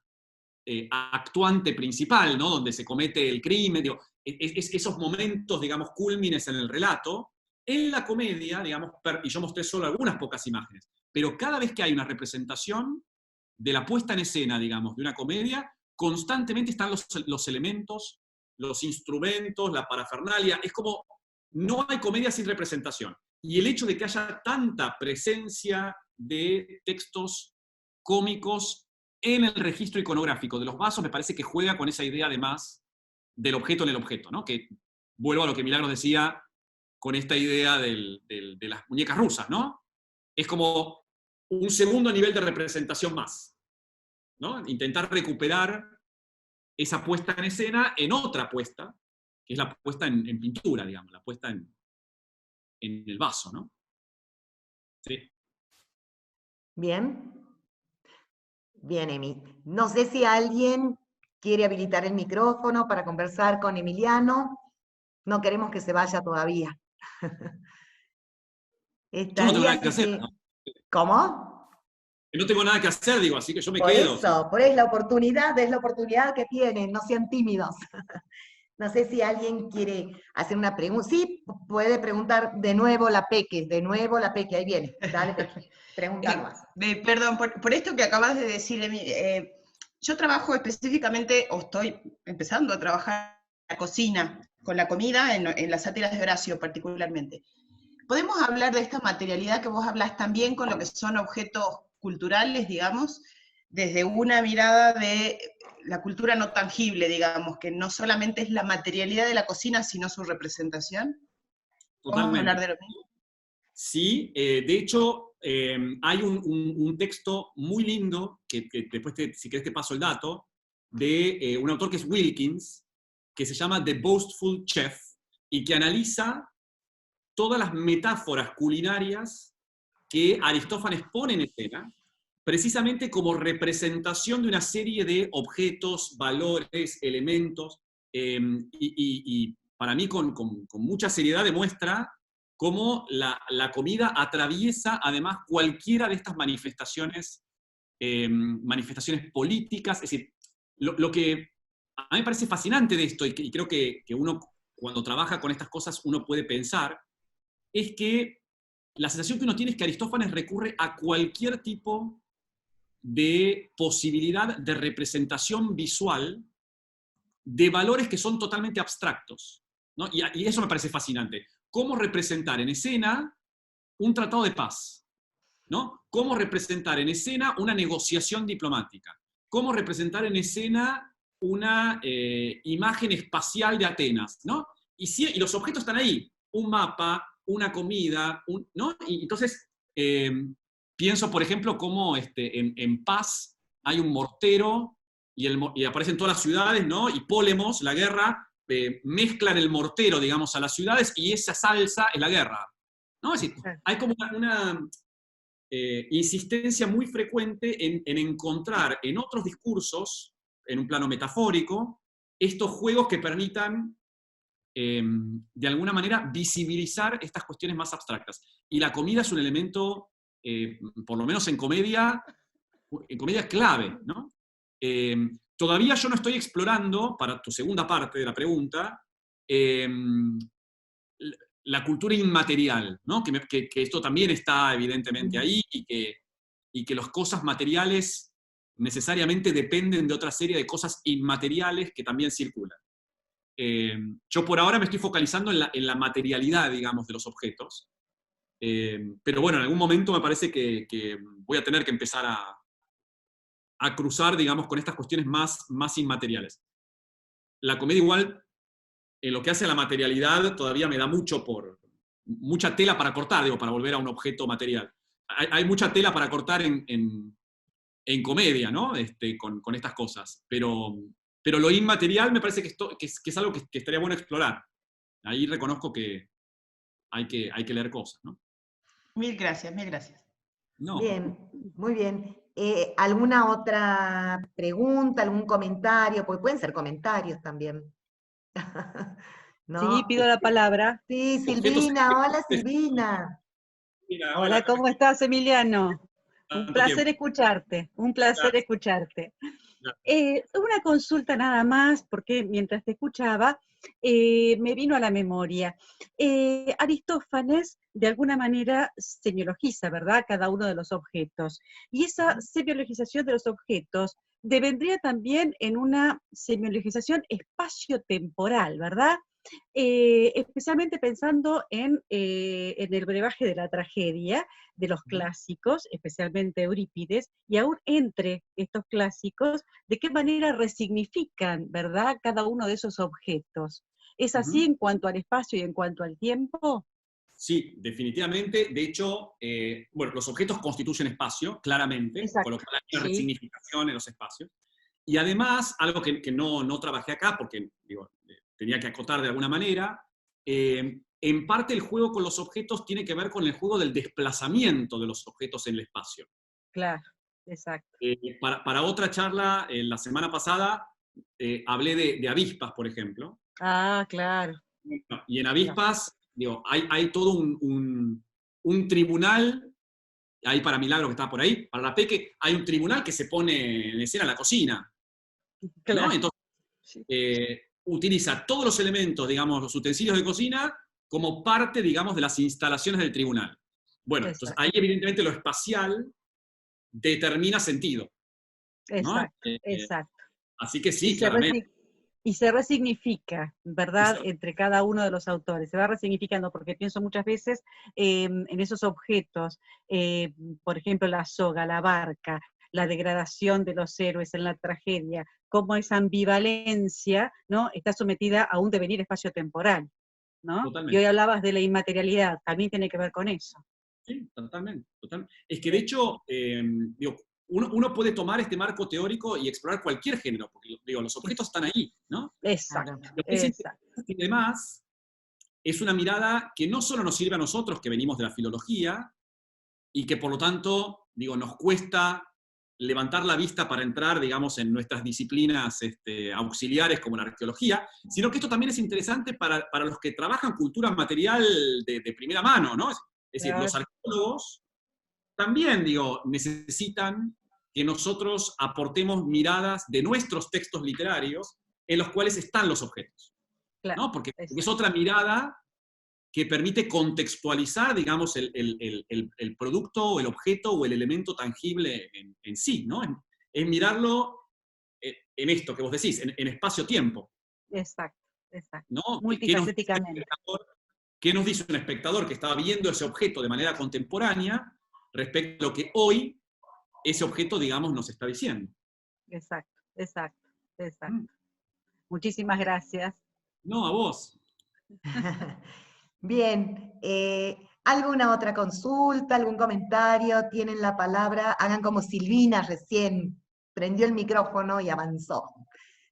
actuante principal, ¿no? Donde se comete el crimen, digo, esos momentos, digamos, cúlmines en el relato. En la comedia, digamos, y yo mostré solo algunas pocas imágenes, pero cada vez que hay una representación de la puesta en escena, digamos, de una comedia, constantemente están los elementos, los instrumentos, la parafernalia. Es como, no hay comedia sin representación. Y el hecho de que haya tanta presencia de textos cómicos en el registro iconográfico de los vasos me parece que juega con esa idea además del objeto en el objeto, ¿no? Que vuelvo a lo que Milagros decía con esta idea de las muñecas rusas, ¿no? Es como un segundo nivel de representación más, ¿no? Intentar recuperar esa puesta en escena en otra puesta, que es la puesta en pintura, digamos, la puesta en el vaso, ¿no? Sí. Bien. Bien, Emi. No sé si alguien quiere habilitar el micrófono para conversar con Emiliano. No queremos que se vaya todavía. Yo no tengo nada que hacer, ¿no? ¿Cómo? No tengo nada que hacer, digo, así que yo me quedo. Por eso, es la oportunidad que tienen, no sean tímidos. No sé si alguien quiere hacer una pregunta. Sí, puede preguntar de nuevo la Peque, ahí viene. Dale, Peque, pregunta más. Perdón, por esto que acabas de decir, yo trabajo específicamente, o estoy empezando a trabajar en la cocina, con la comida, en las sátiras de Horacio particularmente. ¿Podemos hablar de esta materialidad que vos hablas también con lo que son objetos culturales, digamos, desde una mirada de la cultura no tangible, digamos, que no solamente es la materialidad de la cocina, sino su representación. ¿Podemos hablar de lo mismo? Sí, de hecho, hay un texto muy lindo, que después, si querés te paso el dato, de un autor que es Wilkins, que se llama The Boastful Chef, y que analiza todas las metáforas culinarias que Aristófanes pone en escena, precisamente como representación de una serie de objetos, valores, elementos, y para mí con mucha seriedad demuestra cómo la comida atraviesa además cualquiera de estas manifestaciones, manifestaciones políticas. Es decir, lo que a mí me parece fascinante de esto, y creo que uno cuando trabaja con estas cosas uno puede pensar, es que la sensación que uno tiene es que Aristófanes recurre a cualquier tipo de posibilidad de representación visual de valores que son totalmente abstractos, ¿no? Y eso me parece fascinante. Cómo representar en escena un tratado de paz, ¿no? Cómo representar en escena una negociación diplomática. Cómo representar en escena una imagen espacial de Atenas, ¿no? Y los objetos están ahí. Un mapa, una comida, ¿no? Y entonces, pienso, por ejemplo, cómo en Paz hay un mortero y aparecen todas las ciudades, ¿no? Y Pólemos, la guerra, mezclan el mortero, digamos, a las ciudades y esa salsa es la guerra, ¿no? Es decir, hay como una insistencia muy frecuente en encontrar en otros discursos, en un plano metafórico, estos juegos que permitan de alguna manera visibilizar estas cuestiones más abstractas. Y la comida es un elemento, por lo menos en comedia clave, ¿no? Todavía yo no estoy explorando, para tu segunda parte de la pregunta, la cultura inmaterial, ¿no? Que esto también está evidentemente ahí y que las cosas materiales necesariamente dependen de otra serie de cosas inmateriales que también circulan. Yo por ahora me estoy focalizando en la materialidad, digamos, de los objetos. Pero bueno, en algún momento me parece que voy a tener que empezar a cruzar, digamos, con estas cuestiones más inmateriales. La comedia igual, en lo que hace a la materialidad, todavía me da mucha tela para cortar, digo, para volver a un objeto material. Hay mucha tela para cortar en comedia, ¿no? Con estas cosas. Pero lo inmaterial me parece que es algo que estaría bueno explorar. Ahí reconozco que hay que leer cosas, ¿no? Mil gracias, mil gracias. No. Bien, muy bien. ¿Alguna otra pregunta, algún comentario? Porque pueden ser comentarios también. ¿No? Sí, pido la palabra. Sí, Silvina, hola Silvina. Hola, ¿cómo estás, Emiliano? Un placer escucharte, un placer Gracias. escucharte. Una consulta nada más, porque mientras te escuchaba, me vino a la memoria. Aristófanes, de alguna manera, semiologiza, ¿verdad?, cada uno de los objetos. Y esa semiologización de los objetos devendría también en una semiologización espacio-temporal, ¿verdad? Especialmente pensando en el brebaje de la tragedia, de los clásicos, especialmente Eurípides, y aún entre estos clásicos, de qué manera resignifican, ¿verdad?, cada uno de esos objetos. ¿Es así en cuanto al espacio y en cuanto al tiempo? Sí, definitivamente. De hecho, bueno, los objetos constituyen espacio, claramente, Exacto. con lo cual hay una resignificación en los espacios. Y además, algo que no trabajé acá, porque digo, tenía que acotar de alguna manera, en parte el juego con los objetos tiene que ver con el juego del desplazamiento de los objetos en el espacio. Claro, exacto. Para otra charla, la semana pasada, hablé de avispas, por ejemplo. Ah, claro. Y en avispas, digo, hay todo un tribunal, ahí para Milagro que está por ahí, para la Peque, hay un tribunal que se pone en escena en la cocina. Claro. ¿No? Entonces, utiliza todos los elementos, digamos, los utensilios de cocina, como parte, digamos, de las instalaciones del tribunal. Bueno, Exacto. entonces ahí evidentemente lo espacial determina sentido, ¿no? Exacto, exacto. Así que sí, claramente. Y se resignifica, ¿verdad?, entre cada uno de los autores. Se va resignificando, porque pienso muchas veces en esos objetos, por ejemplo, la soga, la barca, la degradación de los héroes en la tragedia, cómo esa ambivalencia, ¿no?, está sometida a un devenir espacio-temporal, ¿no? Totalmente. Y hoy hablabas de la inmaterialidad, también tiene que ver con eso. Sí, totalmente, totalmente. Es que de hecho, digo, uno puede tomar este marco teórico y explorar cualquier género, porque digo, los objetos están ahí, ¿no? Exacto, Lo que es exacto. interesante y demás es una mirada que no solo nos sirve a nosotros, que venimos de la filología, y que por lo tanto, digo, nos cuesta levantar la vista para entrar, digamos, en nuestras disciplinas auxiliares como la arqueología, sino que esto también es interesante para los que trabajan cultura material de primera mano, ¿no? Es decir, Claro. los arqueólogos también, digo, necesitan que nosotros aportemos miradas de nuestros textos literarios en los cuales están los objetos, Claro, ¿no? Porque es otra mirada que permite contextualizar, digamos, el producto o el objeto o el elemento tangible en sí, ¿no? Es mirarlo en esto que vos decís, en espacio-tiempo, Exacto, exacto. ¿no? Multifacéticamente. ¿Qué nos dice un espectador que estaba viendo ese objeto de manera contemporánea respecto a lo que hoy ese objeto, digamos, nos está diciendo? Exacto, exacto, exacto. Muchísimas gracias. No, a vos. Bien, ¿alguna otra consulta, algún comentario? Tienen la palabra, hagan como Silvina recién, prendió el micrófono y avanzó.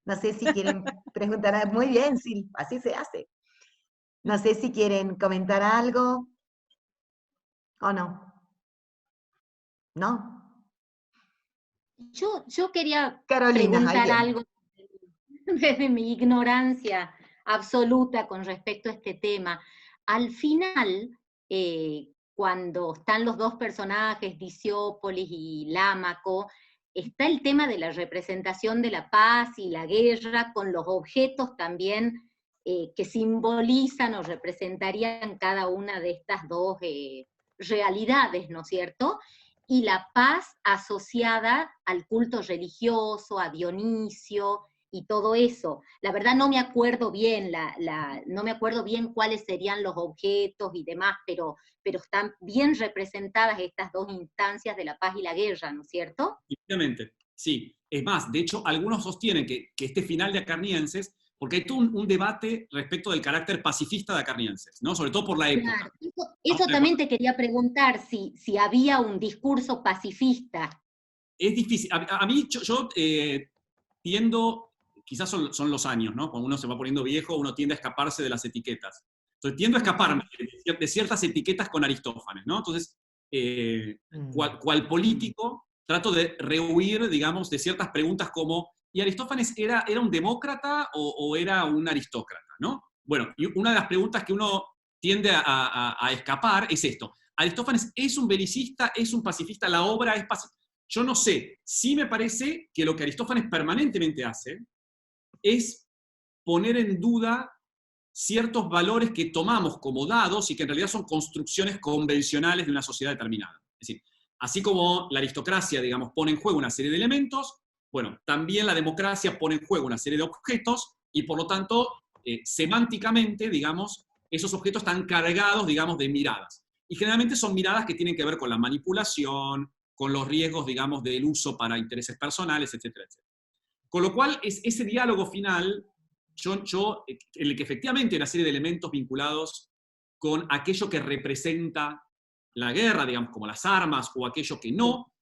No sé si quieren preguntar, muy bien, Sil, así se hace. No sé si quieren comentar algo o no. ¿No? Yo quería Carolina, preguntar alguien. algo desde mi ignorancia absoluta con respecto a este tema. Al final, cuando están los dos personajes, Disiópolis y Lámaco, está el tema de la representación de la paz y la guerra, con los objetos también que simbolizan o representarían cada una de estas dos realidades, ¿no es cierto? Y la paz asociada al culto religioso, a Dionisio y todo eso. La verdad no me acuerdo bien, no me acuerdo bien cuáles serían los objetos y demás, pero están bien representadas estas dos instancias de la paz y la guerra, ¿no es cierto? Efectivamente, sí. Es más, de hecho, algunos sostienen que este final de Acarnienses, porque hay todo un debate respecto del carácter pacifista de Acarnienses, ¿no? Sobre todo por la época. Claro, eso también te quería preguntar, si había un discurso pacifista. Es difícil. A mí, yo tiendo, quizás son los años, ¿no? Cuando uno se va poniendo viejo, uno tiende a escaparse de las etiquetas. Entonces, tiendo a escaparme de ciertas etiquetas con Aristófanes, ¿no? Entonces, cual político, trato de rehuir, digamos, de ciertas preguntas como, ¿y Aristófanes era un demócrata o era un aristócrata, ¿no? Bueno, y una de las preguntas que uno tiende a escapar es esto. ¿Aristófanes es un belicista, es un pacifista? ¿La obra es pacifista? Yo no sé. Sí me parece que lo que Aristófanes permanentemente hace es poner en duda ciertos valores que tomamos como dados y que en realidad son construcciones convencionales de una sociedad determinada. Es decir, así como la aristocracia, digamos, pone en juego una serie de elementos, bueno, también la democracia pone en juego una serie de objetos y por lo tanto, semánticamente, digamos, esos objetos están cargados, digamos, de miradas. Y generalmente son miradas que tienen que ver con la manipulación, con los riesgos, digamos, del uso para intereses personales, etcétera, etcétera. Con lo cual, es ese diálogo final, en el que efectivamente hay una serie de elementos vinculados con aquello que representa la guerra, digamos, como las armas, o aquello que no.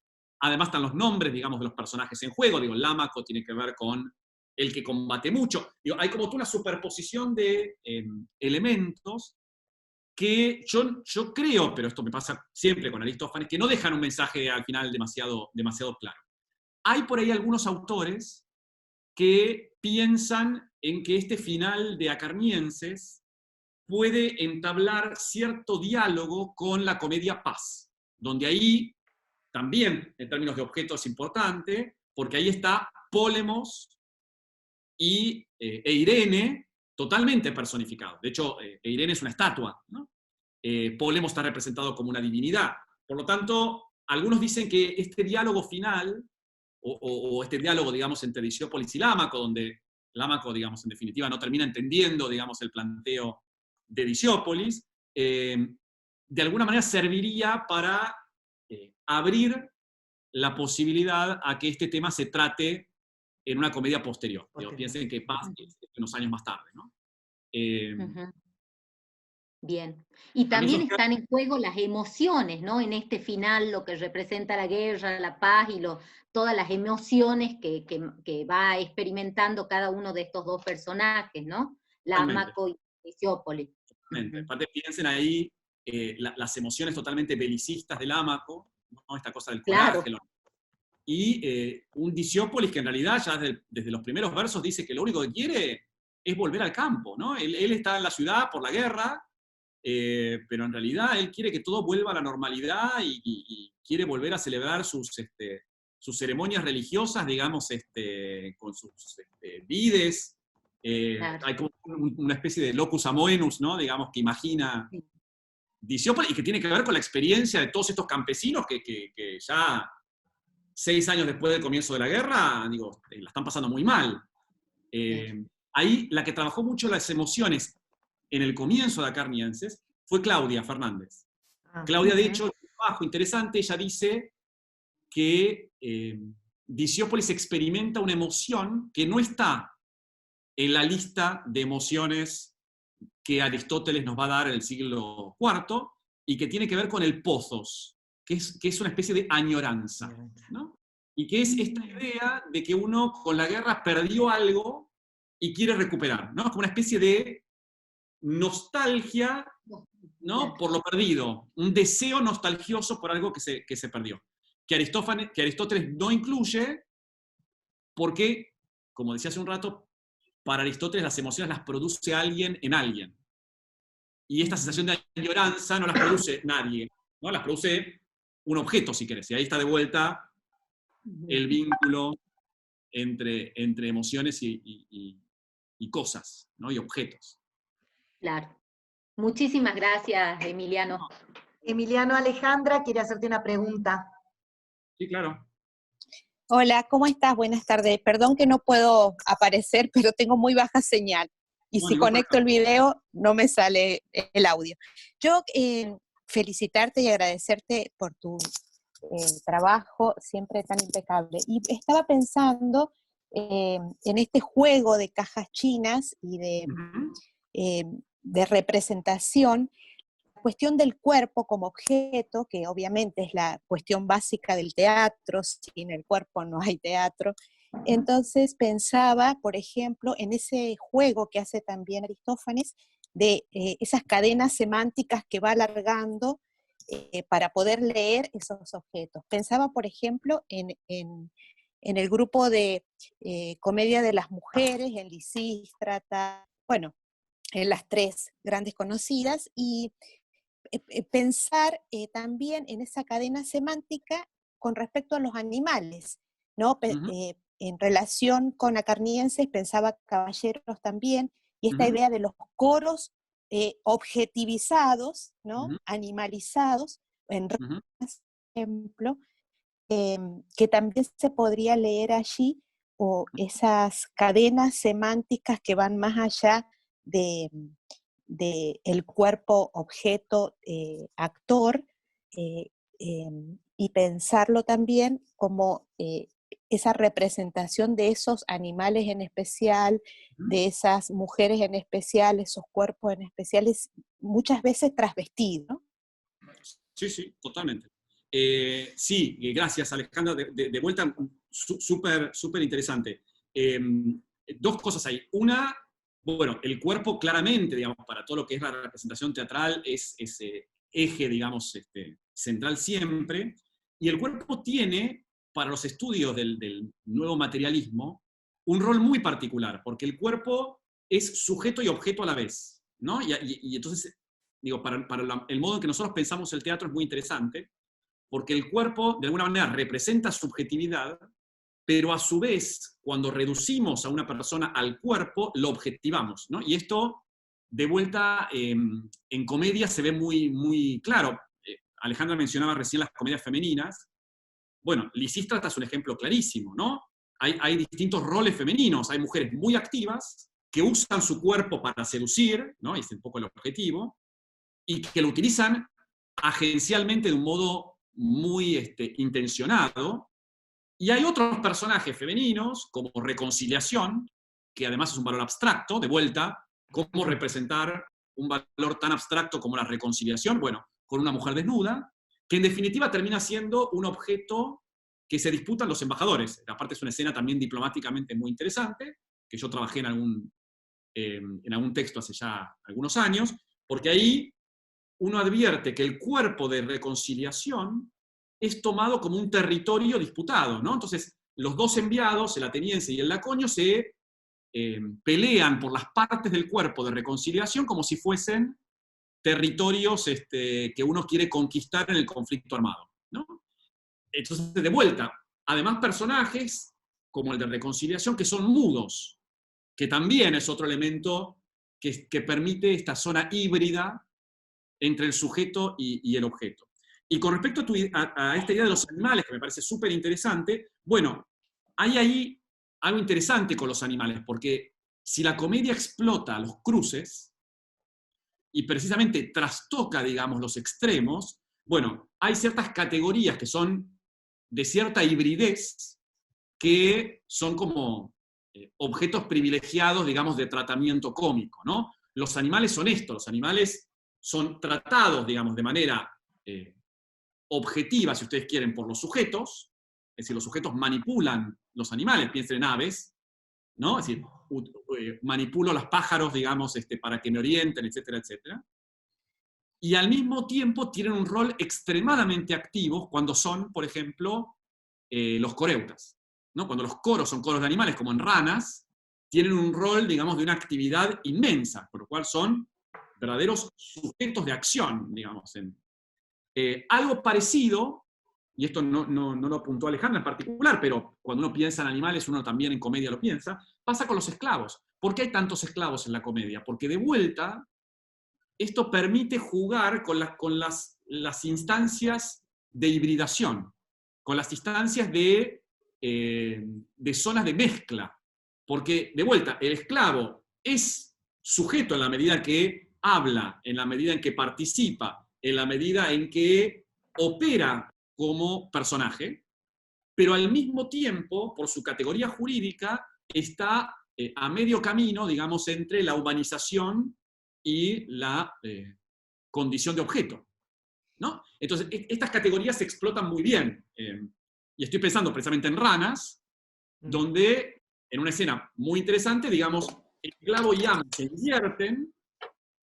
Además están los nombres, digamos, de los personajes en juego. Digo, Lámaco tiene que ver con el que combate mucho. Digo, hay como una superposición de elementos que yo creo, pero esto me pasa siempre con Aristófanes, que no dejan un mensaje al final demasiado claro. Hay por ahí algunos autores que piensan en que este final de Acarnienses puede entablar cierto diálogo con la comedia Paz, donde ahí también, en términos de objetos, es importante, porque ahí está Pólemos e Irene totalmente personificados. De hecho, Irene es una estatua, ¿no? Pólemos está representado como una divinidad. Por lo tanto, algunos dicen que este diálogo final, o este diálogo, digamos, entre Disiópolis y Lámaco, donde Lámaco, digamos, en definitiva, no termina entendiendo, digamos, el planteo de Diciópolis, de alguna manera serviría para abrir la posibilidad a que este tema se trate en una comedia posterior. Digo, piensen que pasa unos años más tarde, ¿no? Bien. Y también están en juego las emociones, ¿no? En este final, lo que representa la guerra, la paz y todas las emociones que va experimentando cada uno de estos dos personajes, ¿no? Lámaco y Diciópolis. Aparte, piensen ahí las emociones totalmente belicistas de Lámaco, ¿no? Esta cosa del coraje. Claro. Y un Diciópolis que en realidad ya desde los primeros versos dice que lo único que quiere es volver al campo, ¿no? Él está en la ciudad por la guerra, pero en realidad él quiere que todo vuelva a la normalidad y quiere volver a celebrar sus ceremonias religiosas, digamos, con sus vides. Claro. Hay como una especie de locus amoenus, ¿no? Digamos, que imagina Diciópolis y que tiene que ver con la experiencia de todos estos campesinos que ya 6 años después del comienzo de la guerra, digo, la están pasando muy mal. Ahí la que trabajó mucho las emociones en el comienzo de Acarnienses fue Claudia Fernández. Claudia, de hecho, un trabajo interesante, ella dice que Diciópolis experimenta una emoción que no está en la lista de emociones que Aristóteles nos va a dar en el siglo IV y que tiene que ver con el pothos, que es una especie de añoranza, ¿no? Y que es esta idea de que uno con la guerra perdió algo y quiere recuperar, ¿no? Como una especie de nostalgia, ¿no? Por lo perdido, un deseo nostalgioso por algo que se perdió. Que Aristóteles no incluye porque, como decía hace un rato, para Aristóteles las emociones las produce alguien en alguien. Y esta sensación de añoranza no las produce nadie, ¿no? Las produce un objeto, si querés. Y ahí está de vuelta el vínculo entre emociones y cosas, ¿no? Y objetos. Claro. Muchísimas gracias, Emiliano. Emiliano, Alejandra quiere hacerte una pregunta. Sí, claro. Hola, ¿cómo estás? Buenas tardes. Perdón que no puedo aparecer, pero tengo muy baja señal. Y si conecto el video, no me sale el audio. Yo felicitarte y agradecerte por tu trabajo siempre tan impecable. Y estaba pensando en este juego de cajas chinas y de representación, la cuestión del cuerpo como objeto, que obviamente es la cuestión básica del teatro, sin el cuerpo no hay teatro. Entonces pensaba, por ejemplo, en ese juego que hace también Aristófanes, de esas cadenas semánticas que va alargando para poder leer esos objetos. Pensaba, por ejemplo, en el grupo de comedia de las mujeres, en Lisístrata, bueno, en las 3 grandes conocidas, y pensar también en esa cadena semántica con respecto a los animales, ¿no? En relación con Acarnienses pensaba Caballeros también, y esta idea de los coros objetivizados, ¿no? Animalizados, en ejemplo, que también se podría leer allí, o esas cadenas semánticas que van más allá de el cuerpo, objeto, actor, y pensarlo también como esa representación de esos animales en especial, de esas mujeres en especial, esos cuerpos en especial, muchas veces trasvestidos, ¿no? Sí, totalmente. Sí, gracias Alejandra, de vuelta, súper interesante. 2 cosas ahí. Una, bueno, el cuerpo claramente, digamos, para todo lo que es la representación teatral, es ese eje, digamos, central siempre, y el cuerpo tiene, para los estudios del nuevo materialismo, un rol muy particular, porque el cuerpo es sujeto y objeto a la vez, ¿no? Y entonces, digo, para el modo en que nosotros pensamos el teatro es muy interesante, porque el cuerpo, de alguna manera, representa subjetividad, pero a su vez, cuando reducimos a una persona al cuerpo, lo objetivamos, ¿no? Y esto, de vuelta, en comedia se ve muy, muy claro. Alejandra mencionaba recién las comedias femeninas. Bueno, Lisístrata es un ejemplo clarísimo, ¿no? hay distintos roles femeninos. Hay mujeres muy activas que usan su cuerpo para seducir, ¿no? Ese es un poco el objetivo, y que lo utilizan agencialmente de un modo muy intencionado. Y hay otros personajes femeninos, como Reconciliación, que además es un valor abstracto, de vuelta, cómo representar un valor tan abstracto como la reconciliación, bueno, con una mujer desnuda, que en definitiva termina siendo un objeto que se disputan los embajadores. Aparte es una escena también diplomáticamente muy interesante, que yo trabajé en algún texto hace ya algunos años, porque ahí uno advierte que el cuerpo de reconciliación es tomado como un territorio disputado, ¿no? Entonces, los dos enviados, el ateniense y el laconio, se pelean por las partes del cuerpo de reconciliación como si fuesen territorios que uno quiere conquistar en el conflicto armado, ¿no? Entonces, de vuelta, además personajes como el de reconciliación que son mudos, que también es otro elemento que permite esta zona híbrida entre el sujeto y el objeto. Y con respecto a esta idea de los animales, que me parece súper interesante, bueno, hay ahí algo interesante con los animales, porque si la comedia explota los cruces y precisamente trastoca, digamos, los extremos, bueno, hay ciertas categorías que son de cierta hibridez, que son como objetos privilegiados, digamos, de tratamiento cómico, ¿no? Los animales son esto, los animales son tratados, digamos, de manera objetiva, si ustedes quieren, por los sujetos, es decir, los sujetos manipulan los animales, piensen en aves, ¿no? Es decir, manipulo a los pájaros, digamos, para que me orienten, etcétera, etcétera. Y al mismo tiempo tienen un rol extremadamente activo cuando son, por ejemplo, los coreutas, ¿no? Cuando los coros son coros de animales, como en ranas, tienen un rol, digamos, de una actividad inmensa, por lo cual son verdaderos sujetos de acción, digamos. Algo parecido, y esto no lo apuntó Alejandra en particular, pero cuando uno piensa en animales, uno también en comedia lo piensa, pasa con los esclavos. ¿Por qué hay tantos esclavos en la comedia? Porque de vuelta, esto permite jugar con las instancias de hibridación, con las instancias de zonas de mezcla. Porque, de vuelta, el esclavo es sujeto en la medida que habla, en la medida en que participa, en la medida en que opera como personaje, pero al mismo tiempo, por su categoría jurídica, está a medio camino, digamos, entre la humanización y la condición de objeto, ¿no? Entonces, estas categorías se explotan muy bien. Y estoy pensando precisamente en ranas, donde, en una escena muy interesante, digamos, esclavo y amo se invierten,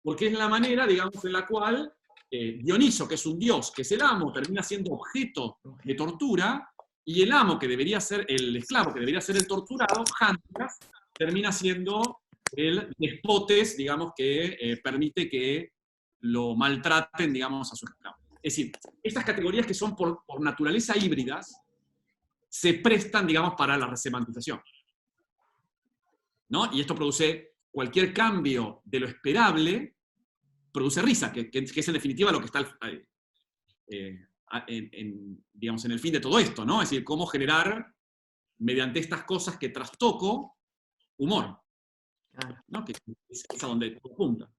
porque es la manera, digamos, en la cual Dioniso, que es un dios, que es el amo, termina siendo objeto de tortura, y el amo, que debería ser el esclavo, que debería ser el torturado, Handras, termina siendo el despotes, digamos, que permite que lo maltraten, digamos, a su esclavo. Es decir, estas categorías que son por naturaleza híbridas, se prestan, digamos, para la resemantización, ¿no? Y esto produce cualquier cambio de lo esperable, produce risa, que es en definitiva lo que está digamos, en el fin de todo esto, ¿no? Es decir, cómo generar, mediante estas cosas que trastoco, humor, ¿no? Que es a donde todo apunta.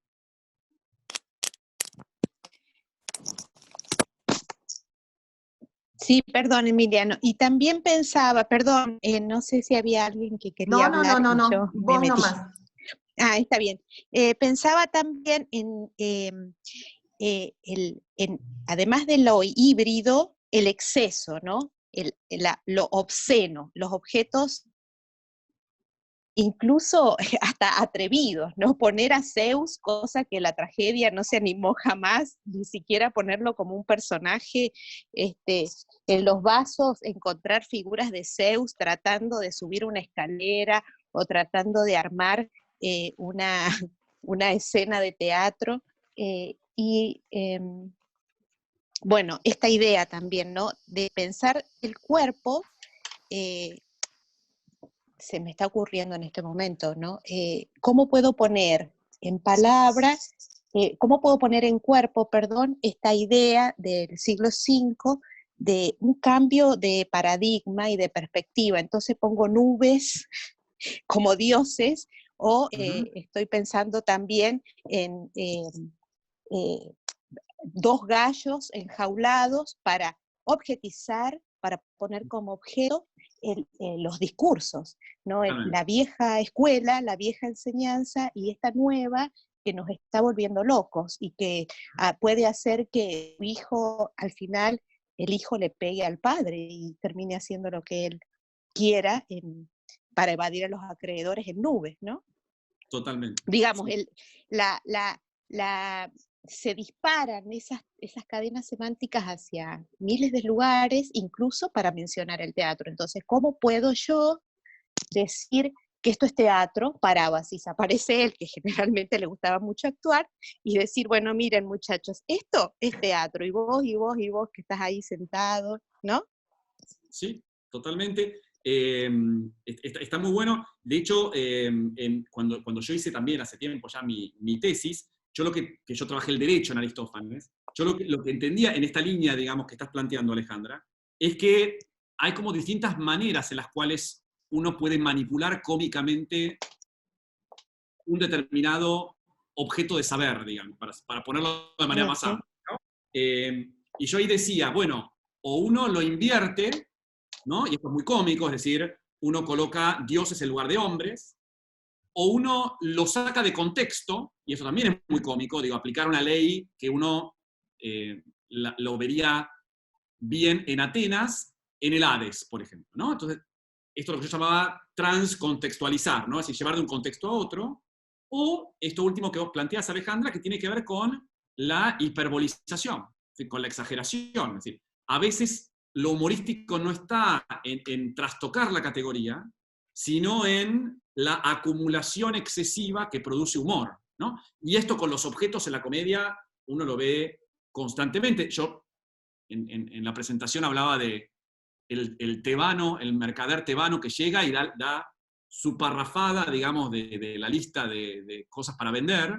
Sí, perdón, Emiliano. Y también pensaba, perdón, no sé si había alguien que quería hablar. No, yo vos me metí. nomás. Ah, está bien. Pensaba también además de lo híbrido, el exceso, ¿no? Lo obsceno, los objetos incluso hasta atrevidos, ¿no? Poner a Zeus, cosa que la tragedia no se animó jamás, ni siquiera ponerlo como un personaje, en los vasos encontrar figuras de Zeus tratando de subir una escalera o tratando de armar una escena de teatro, bueno, esta idea también, ¿no? De pensar el cuerpo, se me está ocurriendo en este momento, ¿no? ¿Cómo puedo poner en palabras, cómo puedo poner en cuerpo, perdón, esta idea del siglo V de un cambio de paradigma y de perspectiva. Entonces pongo nubes como dioses, o estoy pensando también en dos gallos enjaulados para objetizar, para poner como objeto los discursos, ¿no? La vieja escuela, la vieja enseñanza y esta nueva que nos está volviendo locos y que puede hacer que el hijo, al final, el hijo le pegue al padre y termine haciendo lo que él quiera para evadir a los acreedores en nubes, ¿no? Totalmente. Digamos, se disparan esas cadenas semánticas hacia miles de lugares, incluso para mencionar el teatro. Entonces, ¿cómo puedo yo decir que esto es teatro? Para Oasis aparece él, que generalmente le gustaba mucho actuar, y decir, bueno, miren muchachos, esto es teatro, y vos, y vos, y vos que estás ahí sentado, ¿no? Sí, totalmente. Está muy bueno. De hecho, cuando yo hice también hace tiempo ya mi tesis, yo yo trabajé el derecho en Aristófanes, yo lo que entendía en esta línea, digamos, que estás planteando, Alejandra, es que hay como distintas maneras en las cuales uno puede manipular cómicamente un determinado objeto de saber, digamos, para ponerlo de manera más amplia, ¿no? Y yo ahí decía, bueno, o uno lo invierte, ¿no? Y esto es muy cómico, es decir, uno coloca dioses en lugar de hombres, o uno lo saca de contexto, y eso también es muy cómico, digo, aplicar una ley que uno lo vería bien en Atenas, en el Hades, por ejemplo, ¿no? Entonces, esto es lo que yo llamaba transcontextualizar, ¿no? Es decir, llevar de un contexto a otro, o esto último que vos planteás, Alejandra, que tiene que ver con la hiperbolización, es decir, con la exageración. Es decir, a veces lo humorístico no está en trastocar la categoría, sino en la acumulación excesiva que produce humor, ¿no? Y esto con los objetos en la comedia uno lo ve constantemente. Yo en la presentación hablaba de el tebano, el mercader tebano que llega y da su parrafada, digamos, de la lista de cosas para vender.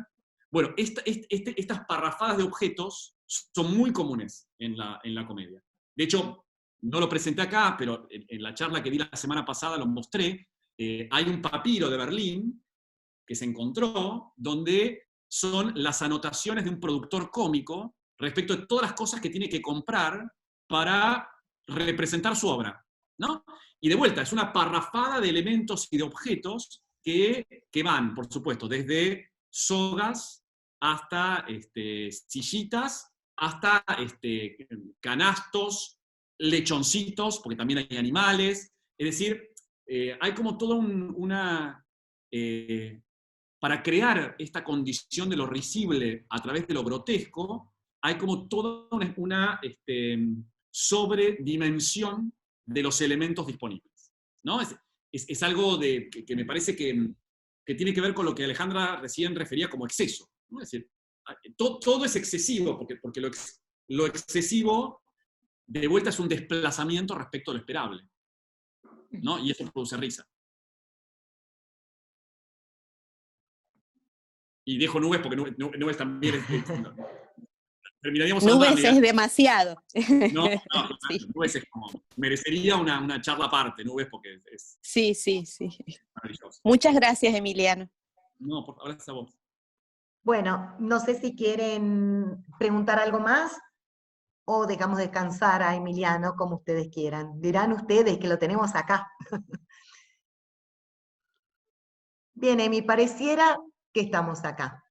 Bueno, estas parrafadas de objetos son muy comunes en la comedia. De hecho, no lo presenté acá, pero en la charla que di la semana pasada lo mostré. Hay un papiro de Berlín que se encontró donde son las anotaciones de un productor cómico respecto de todas las cosas que tiene que comprar para representar su obra, ¿no? Y de vuelta, es una parrafada de elementos y de objetos que van, por supuesto, desde sogas hasta sillitas, hasta canastos, lechoncitos, porque también hay animales. Es decir, hay como toda para crear esta condición de lo risible a través de lo grotesco, hay como toda una sobredimensión de los elementos disponibles, ¿no? Es algo que me parece que tiene que ver con lo que Alejandra recién refería como exceso, ¿no? Es decir, todo es excesivo, porque lo excesivo de vuelta es un desplazamiento respecto a lo esperable, ¿no? Y eso produce risa. Y dejo nubes porque nubes también terminaríamos nubes es demasiado. No, sí. Nubes es como, merecería una charla aparte, Nubes, porque es sí. maravilloso. Muchas gracias, Emiliano. No, por favor, gracias a vos. Bueno, no sé si quieren preguntar algo más o dejamos descansar a Emiliano, como ustedes quieran. Dirán ustedes que lo tenemos acá. Bien, Emi, pareciera que estamos acá.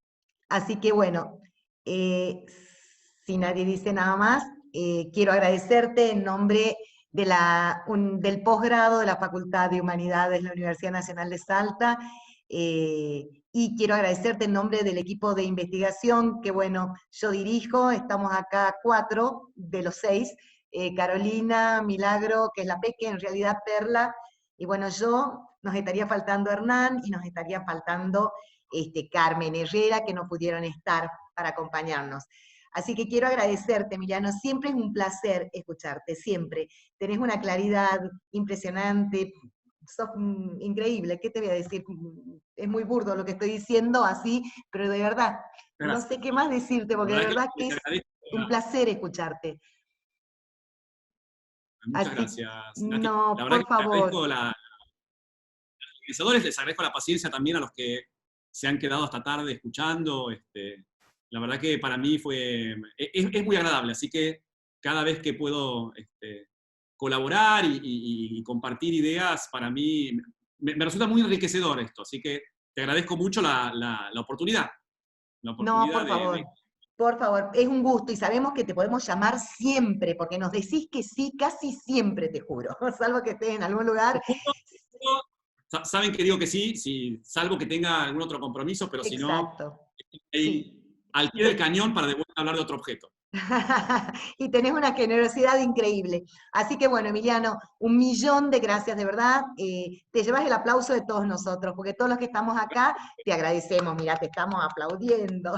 Así que bueno, si nadie dice nada más, quiero agradecerte en nombre del posgrado de la Facultad de Humanidades de la Universidad Nacional de Salta, y quiero agradecerte en nombre del equipo de investigación que, bueno, yo dirijo. Estamos acá 4 de los 6, Carolina, Milagro, que es la Peque, en realidad Perla, y bueno, nos estaría faltando Hernán, y nos estaría faltando Carmen Herrera, que no pudieron estar para acompañarnos. Así que quiero agradecerte, Emiliano, siempre es un placer escucharte, siempre. Tenés una claridad impresionante, sos increíble, ¿qué te voy a decir? Es muy burdo lo que estoy diciendo así, pero de verdad, no sé qué más decirte, porque de verdad que es un placer escucharte. Muchas Así, gracias, Nati. no, La verdad por que agradezco favor. a los organizadores, les agradezco la paciencia también a los que se han quedado hasta tarde escuchando. La verdad que para mí es muy agradable, así que cada vez que puedo colaborar y compartir ideas, para mí me resulta muy enriquecedor esto, así que te agradezco mucho la oportunidad. No, por favor, es un gusto y sabemos que te podemos llamar siempre, porque nos decís que sí, casi siempre, te juro, salvo que estés en algún lugar. Saben que digo que sí, salvo que tenga algún otro compromiso, pero si no, al pie del cañón para de vuelta hablar de otro objeto. Y tenés una generosidad increíble. Así que bueno, Emiliano, 1.000.000 de gracias, de verdad. Te llevas el aplauso de todos nosotros, porque todos los que estamos acá te agradecemos. Mira, te estamos aplaudiendo.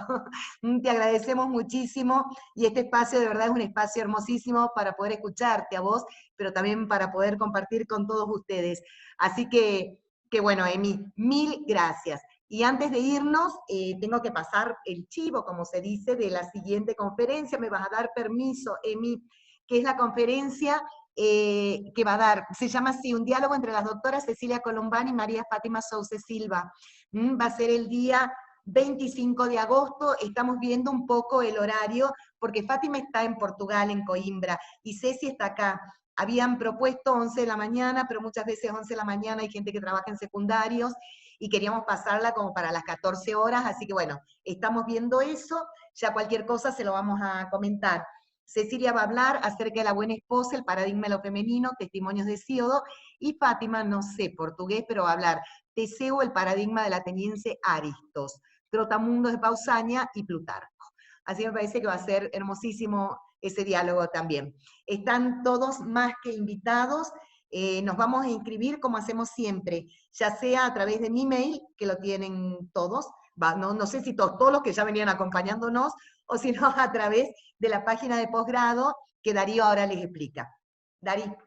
Te agradecemos muchísimo y este espacio de verdad es un espacio hermosísimo para poder escucharte a vos, pero también para poder compartir con todos ustedes. Así que bueno, Emi, 1.000 gracias. Y antes de irnos, tengo que pasar el chivo, como se dice, de la siguiente conferencia. Me vas a dar permiso, Emi, que es la conferencia que va a dar, se llama así, un diálogo entre las doctoras Cecilia Colombani y María Fátima Sousa Silva. Va a ser el día 25 de agosto, estamos viendo un poco el horario, porque Fátima está en Portugal, en Coimbra, y Ceci está acá. Habían propuesto 11 de la mañana, pero muchas veces 11 de la mañana hay gente que trabaja en secundarios, y queríamos pasarla como para las 14 horas, así que bueno, estamos viendo eso, ya cualquier cosa se lo vamos a comentar. Cecilia va a hablar acerca de la buena esposa, el paradigma de lo femenino, testimonios de Hesíodo, y Fátima, no sé portugués, pero va a hablar Teseo, el paradigma del ateniense Aristos, Trotamundos de Pausania y Plutarco. Así me parece que va a ser hermosísimo ese diálogo también. Están todos más que invitados. Nos vamos a inscribir como hacemos siempre, ya sea a través de mi mail, que lo tienen todos, no sé si todos los que ya venían acompañándonos, o si no a través de la página de posgrado que Darío ahora les explica. Darío.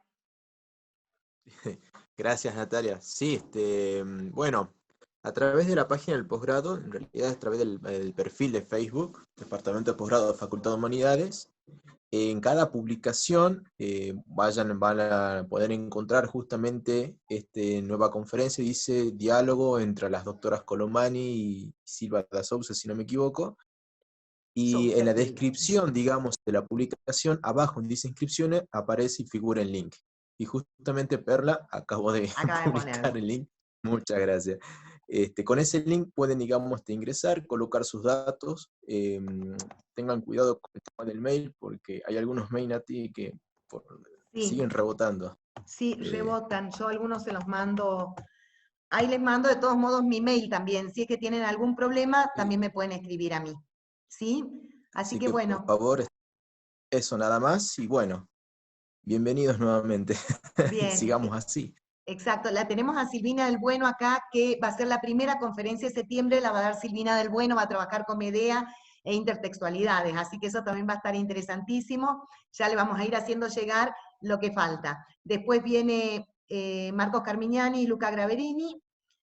Gracias, Natalia. Sí, bueno, a través de la página del posgrado, en realidad a través del perfil de Facebook, Departamento de Posgrado de Facultad de Humanidades, en cada publicación van a poder encontrar justamente nueva conferencia, dice diálogo entre las doctoras Colombani y Silva da Sousa, si no me equivoco. Y en la descripción, digamos, de la publicación, abajo donde dice inscripciones, aparece y figura el link. Y justamente Perla acabó de publicar el link. Muchas gracias. Con ese link pueden, digamos, ingresar, colocar sus datos. Tengan cuidado con el tema del mail, porque hay algunos mail a ti que siguen rebotando. Sí, rebotan. Yo algunos se los mando. Ahí les mando de todos modos mi mail también. Si es que tienen algún problema, también me pueden escribir a mí. ¿Sí? Así que bueno. Por favor, eso nada más. Y bueno, bienvenidos nuevamente. Bien. Sigamos así. Exacto, la tenemos a Silvina del Bueno acá, que va a ser la primera conferencia de septiembre, la va a dar Silvina del Bueno, va a trabajar con Medea e intertextualidades, así que eso también va a estar interesantísimo, ya le vamos a ir haciendo llegar lo que falta. Después viene Marcos Carmignani y Luca Graverini,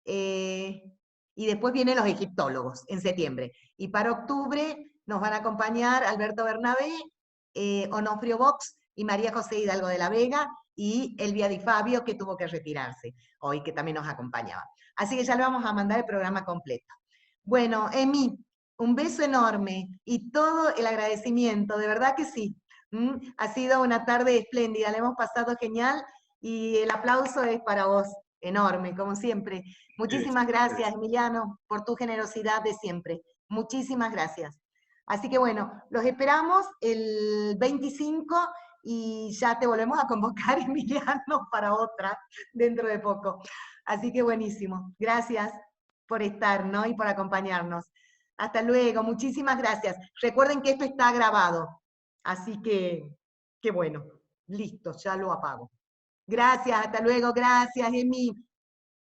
y después vienen los egiptólogos en septiembre. Y para octubre nos van a acompañar Alberto Bernabé, Onofrio Vox y María José Hidalgo de la Vega, y Elvia Di Fabio, que tuvo que retirarse hoy, que también nos acompañaba. Así que ya le vamos a mandar el programa completo. Bueno, Emi, un beso enorme y todo el agradecimiento, de verdad que sí. Ha sido una tarde espléndida, le hemos pasado genial y el aplauso es para vos, enorme, como siempre. Muchísimas gracias, Emiliano, por tu generosidad de siempre. Muchísimas gracias. Así que bueno, los esperamos el 25 y ya te volvemos a convocar, Emiliano, para otra dentro de poco. Así que buenísimo. Gracias por estar, ¿no? Y por acompañarnos. Hasta luego, muchísimas gracias. Recuerden que esto está grabado, así que bueno, listo, ya lo apago. Gracias, hasta luego, gracias, Emi.